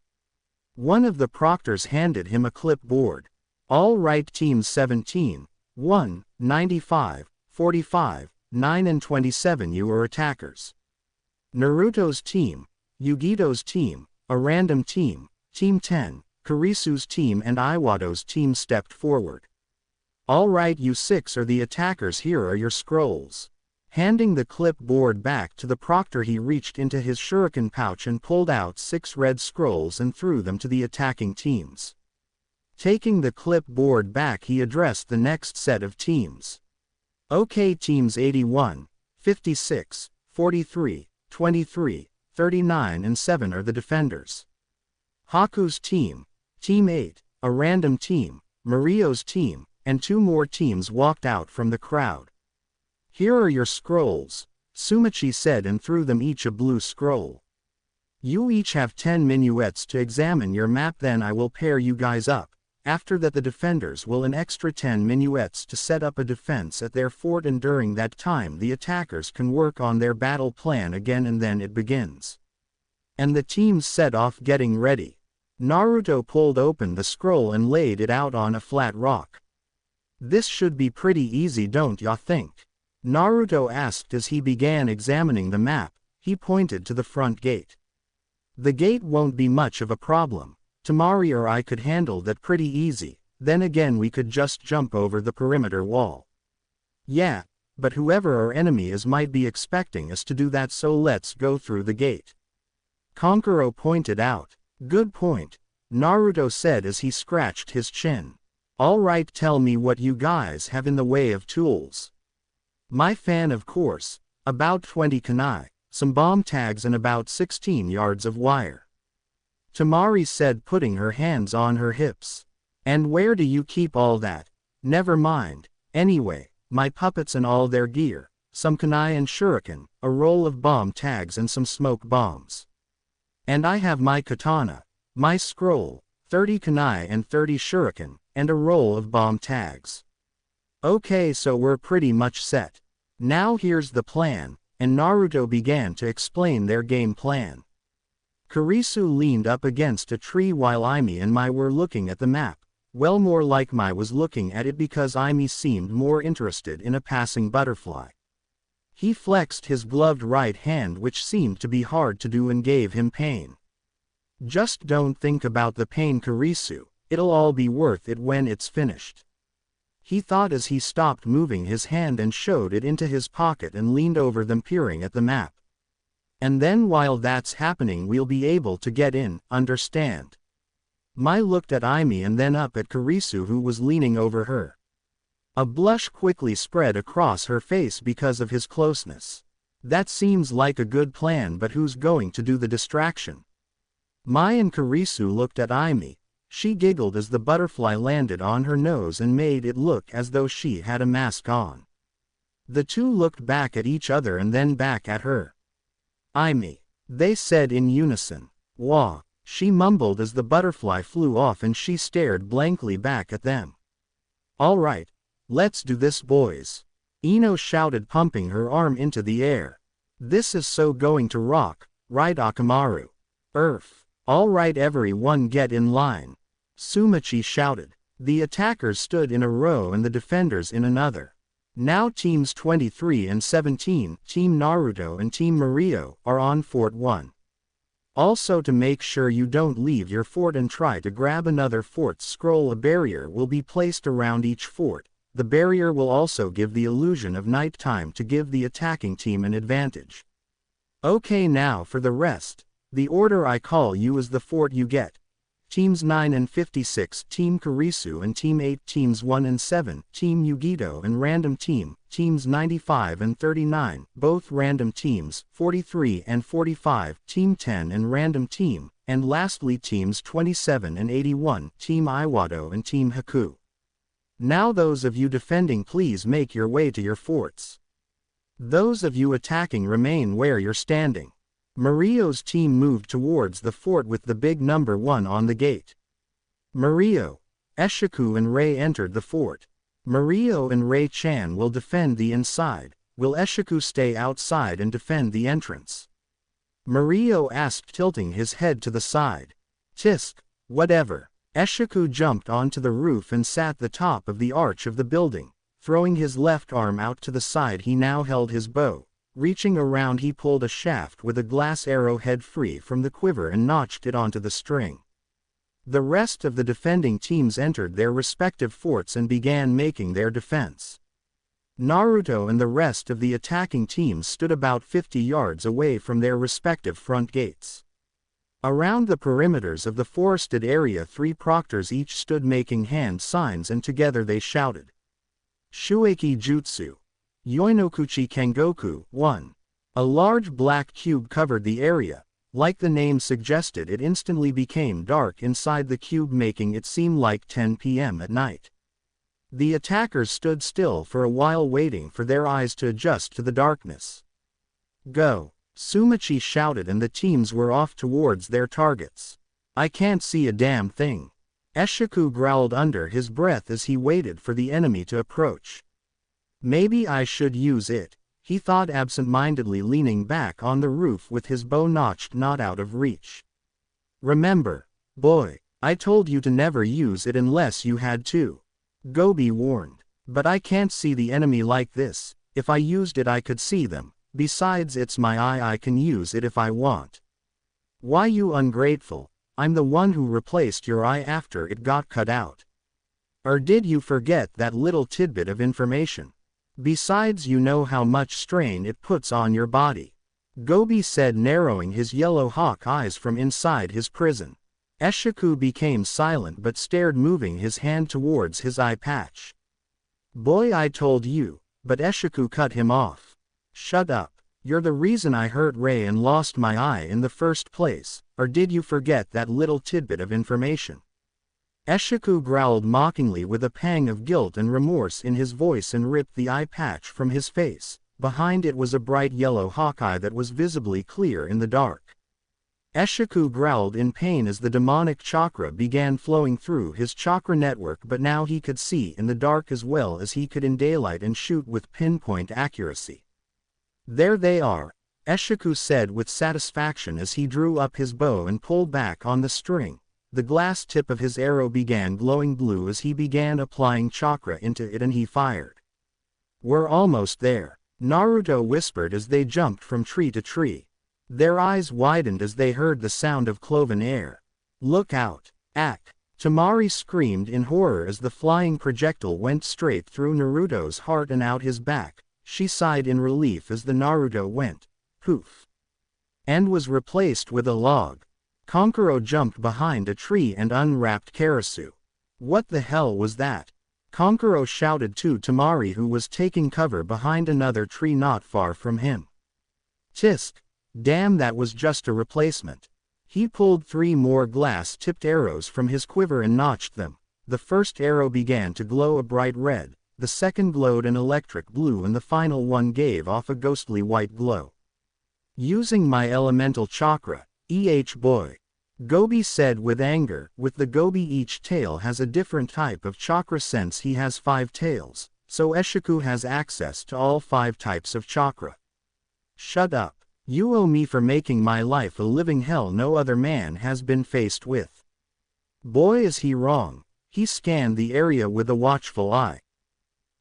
One of the proctors handed him a clipboard. All right, teams 17, 1, 95, 45, 9 and 27, you are attackers. Naruto's team, Yugito's team, a random team, Team 10, Kurisu's team and Iwado's team stepped forward. All right, you 6 are the attackers, here are your scrolls. Handing the clipboard back to the proctor, he reached into his shuriken pouch and pulled out 6 red scrolls and threw them to the attacking teams. Taking the clipboard back, he addressed the next set of teams. Okay, teams 81, 56, 43, 23, 39 and 7 are the defenders. Haku's team, Team 8, a random team, Mario's team, and 2 more teams walked out from the crowd. Here are your scrolls, Sumichi said and threw them each a blue scroll. You each have 10 minuets to examine your map, then I will pair you guys up. After that the defenders will an extra 10 minuets to set up a defense at their fort, and during that time the attackers can work on their battle plan again, and then it begins. And the teams set off getting ready. Naruto pulled open the scroll and laid it out on a flat rock. This should be pretty easy, don't ya think? Naruto asked as he began examining the map. He pointed to the front gate. The gate won't be much of a problem. Temari or I could handle that pretty easy, then again we could just jump over the perimeter wall. Yeah, but whoever our enemy is might be expecting us to do that, so let's go through the gate. Konkuro pointed out. Good point, Naruto said as he scratched his chin. All right, tell me what you guys have in the way of tools. My fan, of course, about 20 kunai, some bomb tags and about 16 yards of wire. Temari said, putting her hands on her hips. And where do you keep all that? Never mind, anyway, my puppets and all their gear, some kunai and shuriken, a roll of bomb tags and some smoke bombs. And I have my katana, my scroll, 30 kunai and 30 shuriken, and a roll of bomb tags. Okay, so we're pretty much set. Now here's the plan, and Naruto began to explain their game plan. Kurisu leaned up against a tree while Aimi and Mai were looking at the map. Well, more like Mai was looking at it because Aimi seemed more interested in a passing butterfly. He flexed his gloved right hand, which seemed to be hard to do, and gave him pain. Just don't think about the pain, Kurisu, it'll all be worth it when it's finished. He thought as he stopped moving his hand and showed it into his pocket and leaned over them, peering at the map. And then while that's happening we'll be able to get in, understand? Mai looked at Aimi and then up at Kurisu, who was leaning over her. A blush quickly spread across her face because of his closeness. That seems like a good plan, but who's going to do the distraction? Mai and Kurisu looked at Aimi. She giggled as the butterfly landed on her nose and made it look as though she had a mask on. The two looked back at each other and then back at her. Aimi, they said in unison. Wah, she mumbled as the butterfly flew off and she stared blankly back at them. All right, let's do this, boys. Ino shouted, pumping her arm into the air. This is so going to rock, right, Akamaru? All right, everyone get in line. Sumichi shouted. The attackers stood in a row and the defenders in another. Now teams 23 and 17, Team Naruto and Team Mario, are on Fort 1. Also, to make sure you don't leave your fort and try to grab another fort's scroll, a barrier will be placed around each fort. The barrier will also give the illusion of nighttime to give the attacking team an advantage. Okay, now for the rest. The order I call you is the fort you get. Teams 9 and 56, Team Kurisu and Team 8, Teams 1 and 7, Team Yugito and Random Team, Teams 95 and 39, both Random Teams, 43 and 45, Team 10 and Random Team, and lastly Teams 27 and 81, Team Iwado and Team Haku. Now those of you defending please make your way to your forts. Those of you attacking remain where you're standing. Mario's team moved towards the fort with the big number 1 on the gate. Mario, Eshiku and Rei entered the fort. Mario and Rei-chan will defend the inside, will Eshiku stay outside and defend the entrance? Mario asked, tilting his head to the side. Tisk, whatever. Eshiku jumped onto the roof and sat the top of the arch of the building. Throwing his left arm out to the side, he now held his bow. Reaching around, he pulled a shaft with a glass arrowhead free from the quiver and notched it onto the string. The rest of the defending teams entered their respective forts and began making their defense. Naruto and the rest of the attacking teams stood about 50 yards away from their respective front gates. Around the perimeters of the forested area, 3 proctors each stood making hand signs, and together they shouted, Shueiki Jutsu. Yoinokuchi Kengoku, 1. A large black cube covered the area. Like the name suggested, it instantly became dark inside the cube, making it seem like 10 p.m. at night. The attackers stood still for a while, waiting for their eyes to adjust to the darkness. Go! Sumichi shouted, and the teams were off towards their targets. I can't see a damn thing. Eshiku growled under his breath as he waited for the enemy to approach. Maybe I should use it, he thought absent-mindedly, leaning back on the roof with his bow notched not out of reach. Remember, boy, I told you to never use it unless you had to. Gobi warned. But I can't see the enemy like this. If I used it I could see them. Besides, it's my eye, I can use it if I want. Why, you ungrateful, I'm the one who replaced your eye after it got cut out. Or did you forget that little tidbit of information? Besides, you know how much strain it puts on your body. Gobi said, narrowing his yellow hawk eyes from inside his prison. Eshiku became silent but stared, moving his hand towards his eye patch. Boy, I told you, but Eshiku cut him off. Shut up. You're the reason I hurt Rei and lost my eye in the first place, or did you forget that little tidbit of information? Eshiku growled mockingly with a pang of guilt and remorse in his voice and ripped the eye patch from his face. Behind it was a bright yellow hawkeye that was visibly clear in the dark. Eshiku growled in pain as the demonic chakra began flowing through his chakra network, but now he could see in the dark as well as he could in daylight and shoot with pinpoint accuracy. There they are, Eshiku said with satisfaction as he drew up his bow and pulled back on the string. The glass tip of his arrow began glowing blue as he began applying chakra into it, and he fired. We're almost there, Naruto whispered as they jumped from tree to tree. Their eyes widened as they heard the sound of cloven air. Look out! Ack! Temari screamed in horror as the flying projectile went straight through Naruto's heart and out his back. She sighed in relief as the Naruto went poof and was replaced with a log. Kankuro jumped behind a tree and unwrapped Karasu. What the hell was that? Kankuro shouted to Temari, who was taking cover behind another tree not far from him. Tisk! Damn, that was just a replacement. He pulled 3 more glass-tipped arrows from his quiver and notched them. The first arrow began to glow a bright red, the second glowed an electric blue, and the final one gave off a ghostly white glow. Using my elemental chakra, boy, Gobi said with anger. With the Gobi, each tail has a different type of chakra. Since he has 5 tails, so Eshiku has access to all 5 types of chakra. Shut up. You owe me for making my life a living hell no other man has been faced with. Boy, is he wrong. He scanned the area with a watchful eye.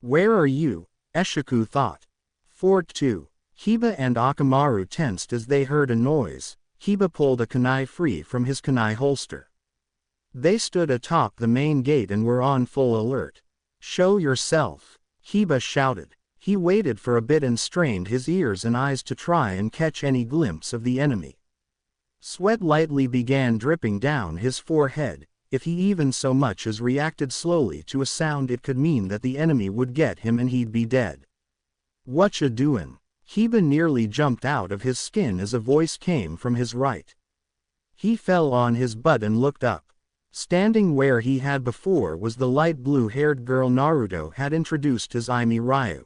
Where are you? Eshiku thought. Fort 2. Hiba and Akamaru tensed as they heard a noise. Hiba pulled a kunai free from his kunai holster. They stood atop the main gate and were on full alert. Show yourself, Hiba shouted. He waited for a bit and strained his ears and eyes to try and catch any glimpse of the enemy. Sweat lightly began dripping down his forehead. If he even so much as reacted slowly to a sound, it could mean that the enemy would get him and he'd be dead. "Whatcha doin'?" Kiba nearly jumped out of his skin as a voice came from his right. He fell on his butt and looked up. Standing where he had before was the light blue-haired girl Naruto had introduced as Imi Ryu.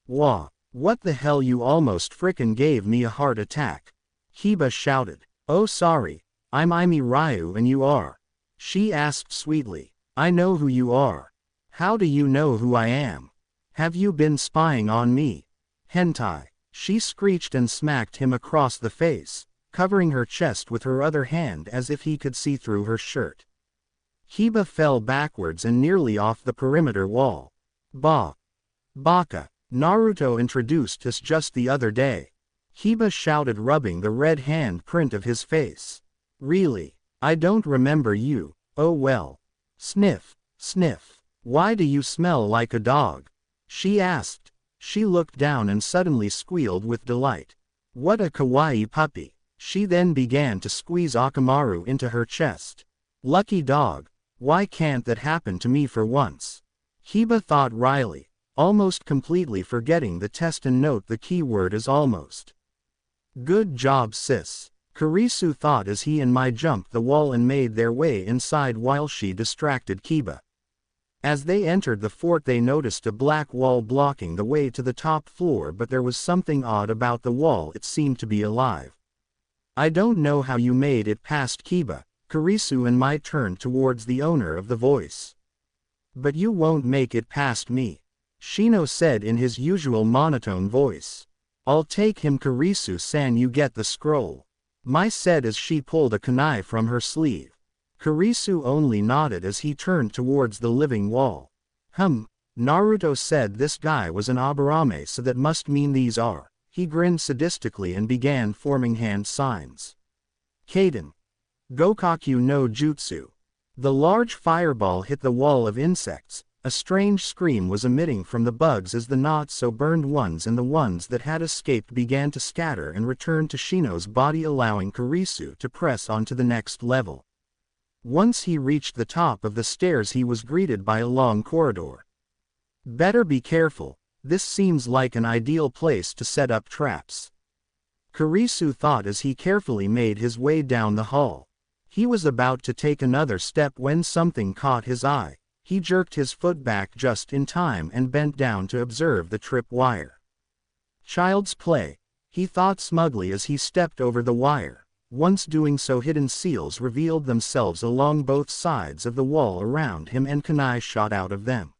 "Wah, what the hell, you almost frickin' gave me a heart attack," Kiba shouted. "Oh sorry, I'm Imi Ryu and you are?" she asked sweetly. "I know who you are. How do you know who I am? Have you been spying on me? Hentai," she screeched and smacked him across the face, covering her chest with her other hand as if he could see through her shirt. Kiba fell backwards and nearly off the perimeter wall. Baka, Naruto introduced us just the other day," Kiba shouted, rubbing the red hand print of his face. "Really? I don't remember you. Oh well." Sniff, sniff. "Why do you smell like a dog?" she asked. She looked down and suddenly squealed with delight. "What a kawaii puppy." She then began to squeeze Akamaru into her chest. "Lucky dog. Why can't that happen to me for once?" Kiba thought wryly, almost completely forgetting the test and note the key word is almost. "Good job, sis," Kurisu thought as he and Mai jumped the wall and made their way inside while she distracted Kiba. As they entered the fort, they noticed a black wall blocking the way to the top floor, but there was something odd about the wall. It seemed to be alive. "I don't know how you made it past, Kiba," Kurisu and Mai turned towards the owner of the voice. "But you won't make it past me," Shino said in his usual monotone voice. "I'll take him, Kurisu-san, you get the scroll," Mai said as she pulled a kunai from her sleeve. Kurisu only nodded as he turned towards the living wall. Naruto said this guy was an Aburame, so that must mean these are. He grinned sadistically and began forming hand signs. "Kaden. Gokaku no Jutsu." The large fireball hit the wall of insects. A strange scream was emitting from the bugs as the not-so-burned ones and the ones that had escaped began to scatter and return to Shino's body, allowing Kurisu to press on to the next level. Once he reached the top of the stairs, he was greeted by a long corridor. "Better be careful. This seems like an ideal place to set up traps," Kurisu thought as he carefully made his way down the hall. He was about to take another step when something caught his eye. He jerked his foot back just in time and bent down to observe the trip wire. Child's play, he thought smugly as he stepped over the wire. Once doing so, hidden seals revealed themselves along both sides of the wall around him and kunai shot out of them.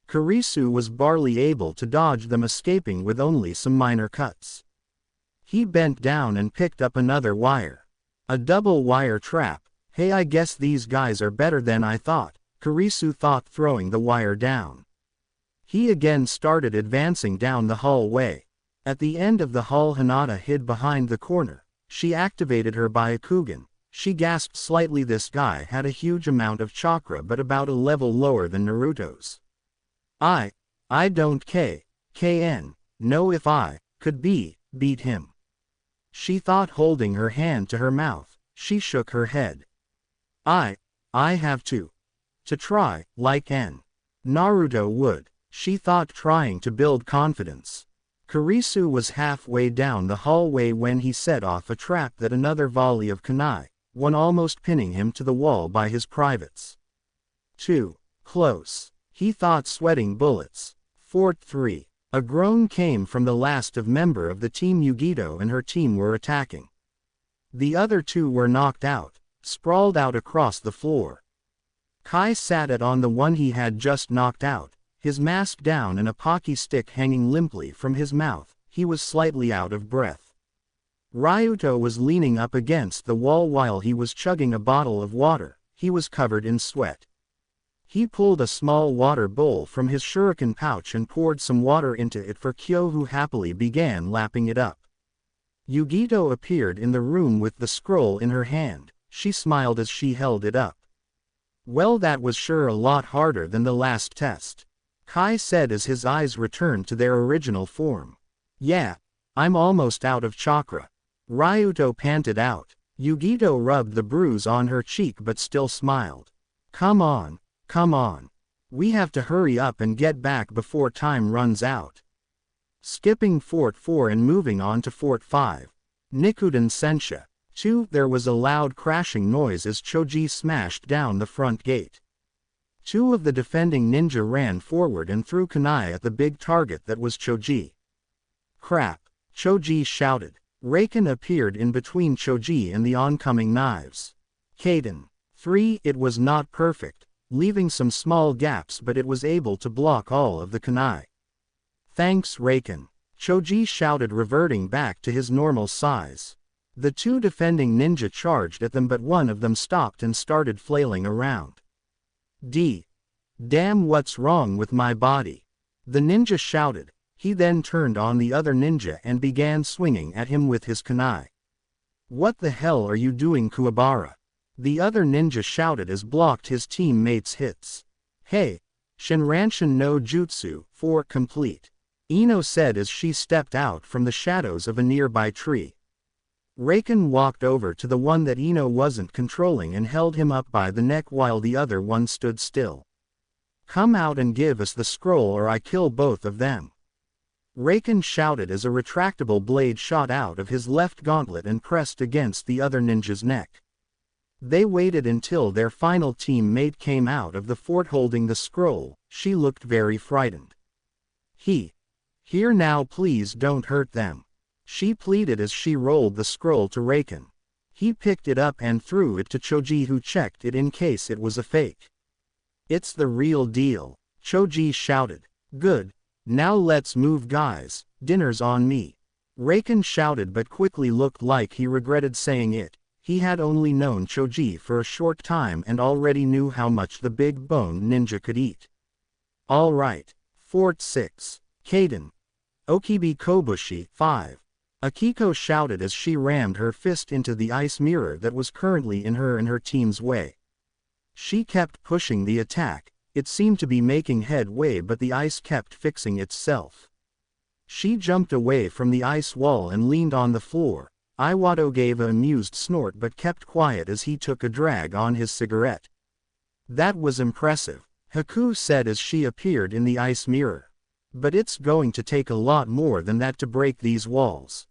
Kurisu was barely able to dodge them, escaping with only some minor cuts. He bent down and picked up another wire. A double wire trap. "Hey, I guess these guys are better than I thought," Kurisu thought, throwing the wire down. He again started advancing down the hallway. At the end of the hall, Hinata hid behind the corner. She activated her Byakugan. She gasped slightly. This guy had a huge amount of chakra, but about a level lower than Naruto's. I don't know if I could beat him," she thought, holding her hand to her mouth. She shook her head. I have to try, like Naruto would," she thought, trying to build confidence. Kurisu was halfway down the hallway when he set off a trap that another volley of kunai, one almost pinning him to the wall by his privates. Too close, he thought, sweating bullets. Fort 3. A groan came from the last member of the team. Yugito and her team were attacking. The other two were knocked out, sprawled out across the floor. Kai sat on the one he had just knocked out, his mask down and a pocky stick hanging limply from his mouth. He was slightly out of breath. Ryuto was leaning up against the wall while he was chugging a bottle of water. He was covered in sweat. He pulled a small water bowl from his shuriken pouch and poured some water into it for Kyo, who happily began lapping it up. Yugito appeared in the room with the scroll in her hand. She smiled as she held it up. "Well, that was sure a lot harder than the last test," Kai said as his eyes returned to their original form. "Yeah, I'm almost out of chakra." Ryuto panted out. Yugito rubbed the bruise on her cheek but still smiled. Come on, come on. We have to hurry up and get back before time runs out. Skipping Fort 4 and moving on to Fort 5. Nikuden Sensha. 2. There was a loud crashing noise as Choji smashed down the front gate. 2 of the defending ninja ran forward and threw kunai at the big target that was Choji. Crap! Choji shouted. Raken appeared in between Choji and the oncoming knives. Kaden. 3. It was not perfect, leaving some small gaps, but it was able to block all of the kunai. Thanks, Raken. Choji shouted, reverting back to his normal size. The 2 defending ninja charged at them, but one of them stopped and started flailing around. Damn, what's wrong with my body? The ninja shouted. He then turned on the other ninja and began swinging at him with his kunai. What the hell are you doing, Kuwabara? The other ninja shouted as blocked his teammates' hits. Hey! Shinranshin no Jutsu, 4 complete. Ino said as she stepped out from the shadows of a nearby tree. Raken walked over to the one that Ino wasn't controlling and held him up by the neck while the other one stood still. Come out and give us the scroll or I kill both of them. Raken shouted as a retractable blade shot out of his left gauntlet and pressed against the other ninja's neck. They waited until their final teammate came out of the fort holding the scroll. She looked very frightened. Here now, please don't hurt them. She pleaded as she rolled the scroll to Raken. He picked it up and threw it to Choji, who checked it in case it was a fake. It's the real deal, Choji shouted. Good. Now let's move, guys, dinner's on me. Raken shouted but quickly looked like he regretted saying it. He had only known Choji for a short time and already knew how much the big bone ninja could eat. All right. Fort 6. Kaden. Okibi Kobushi, 5. Akiko shouted as she rammed her fist into the ice mirror that was currently in her and her team's way. She kept pushing the attack. It seemed to be making headway, but the ice kept fixing itself. She jumped away from the ice wall and leaned on the floor. Iwado gave an amused snort but kept quiet as he took a drag on his cigarette. That was impressive, Haku said as she appeared in the ice mirror. But it's going to take a lot more than that to break these walls.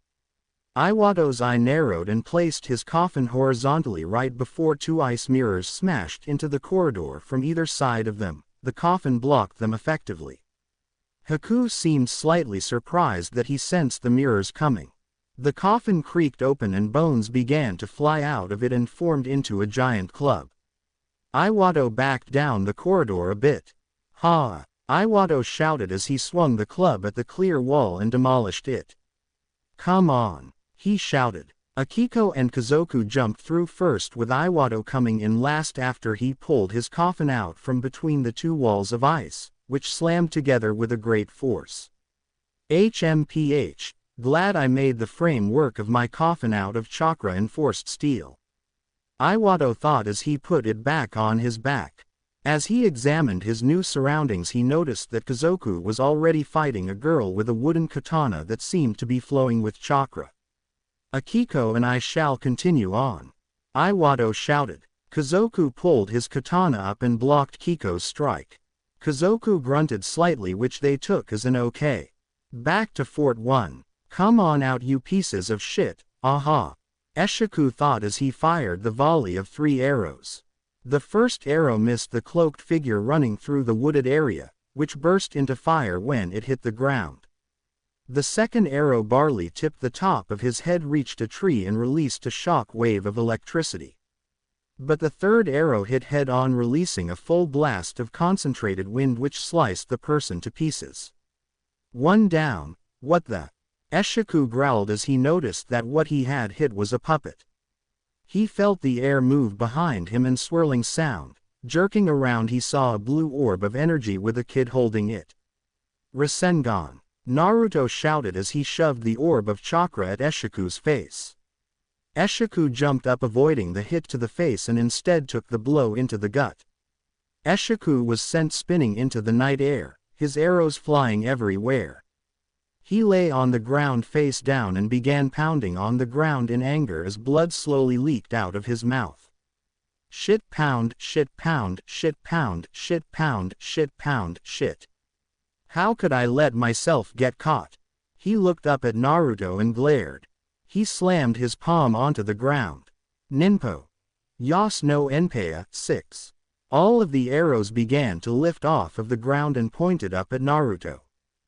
Iwado's eye narrowed and placed his coffin horizontally right before 2 ice mirrors smashed into the corridor from either side of them. The coffin blocked them effectively. Haku seemed slightly surprised that he sensed the mirrors coming. The coffin creaked open and bones began to fly out of it and formed into a giant club. Iwado backed down the corridor a bit. Ha! Iwado shouted as he swung the club at the clear wall and demolished it. Come on, he shouted. Akiko and Kazoku jumped through first, with Iwado coming in last after he pulled his coffin out from between the 2 walls of ice, which slammed together with a great force. HMPH, glad I made the framework of my coffin out of chakra enforced steel. Iwado thought as he put it back on his back. As he examined his new surroundings, he noticed that Kazoku was already fighting a girl with a wooden katana that seemed to be flowing with chakra. Akiko and I shall continue on, Iwado shouted. Kazoku pulled his katana up and blocked Keiko's strike. Kazoku grunted slightly, which they took as an okay. Back to Fort 1. Come on out, you pieces of shit, aha. Eshiku thought as he fired the volley of 3 arrows. The first arrow missed the cloaked figure running through the wooded area, which burst into fire when it hit the ground. The second arrow barely tipped the top of his head, reached a tree and released a shock wave of electricity. But the third arrow hit head-on, releasing a full blast of concentrated wind which sliced the person to pieces. One down. What the? Eshiku growled as he noticed that what he had hit was a puppet. He felt the air move behind him and swirling sound. Jerking around, he saw a blue orb of energy with a kid holding it. Rasengan, Naruto shouted as he shoved the orb of chakra at Eshiku's face. Eshiku jumped up, avoiding the hit to the face, and instead took the blow into the gut. Eshiku was sent spinning into the night air, his arrows flying everywhere. He lay on the ground face down and began pounding on the ground in anger as blood slowly leaked out of his mouth. Shit pound, shit pound, shit pound, shit pound, shit pound, shit. How could I let myself get caught? He looked up at Naruto and glared. He slammed his palm onto the ground. Ninpo. Yas no Enpea, 6. All of the arrows began to lift off of the ground and pointed up at Naruto.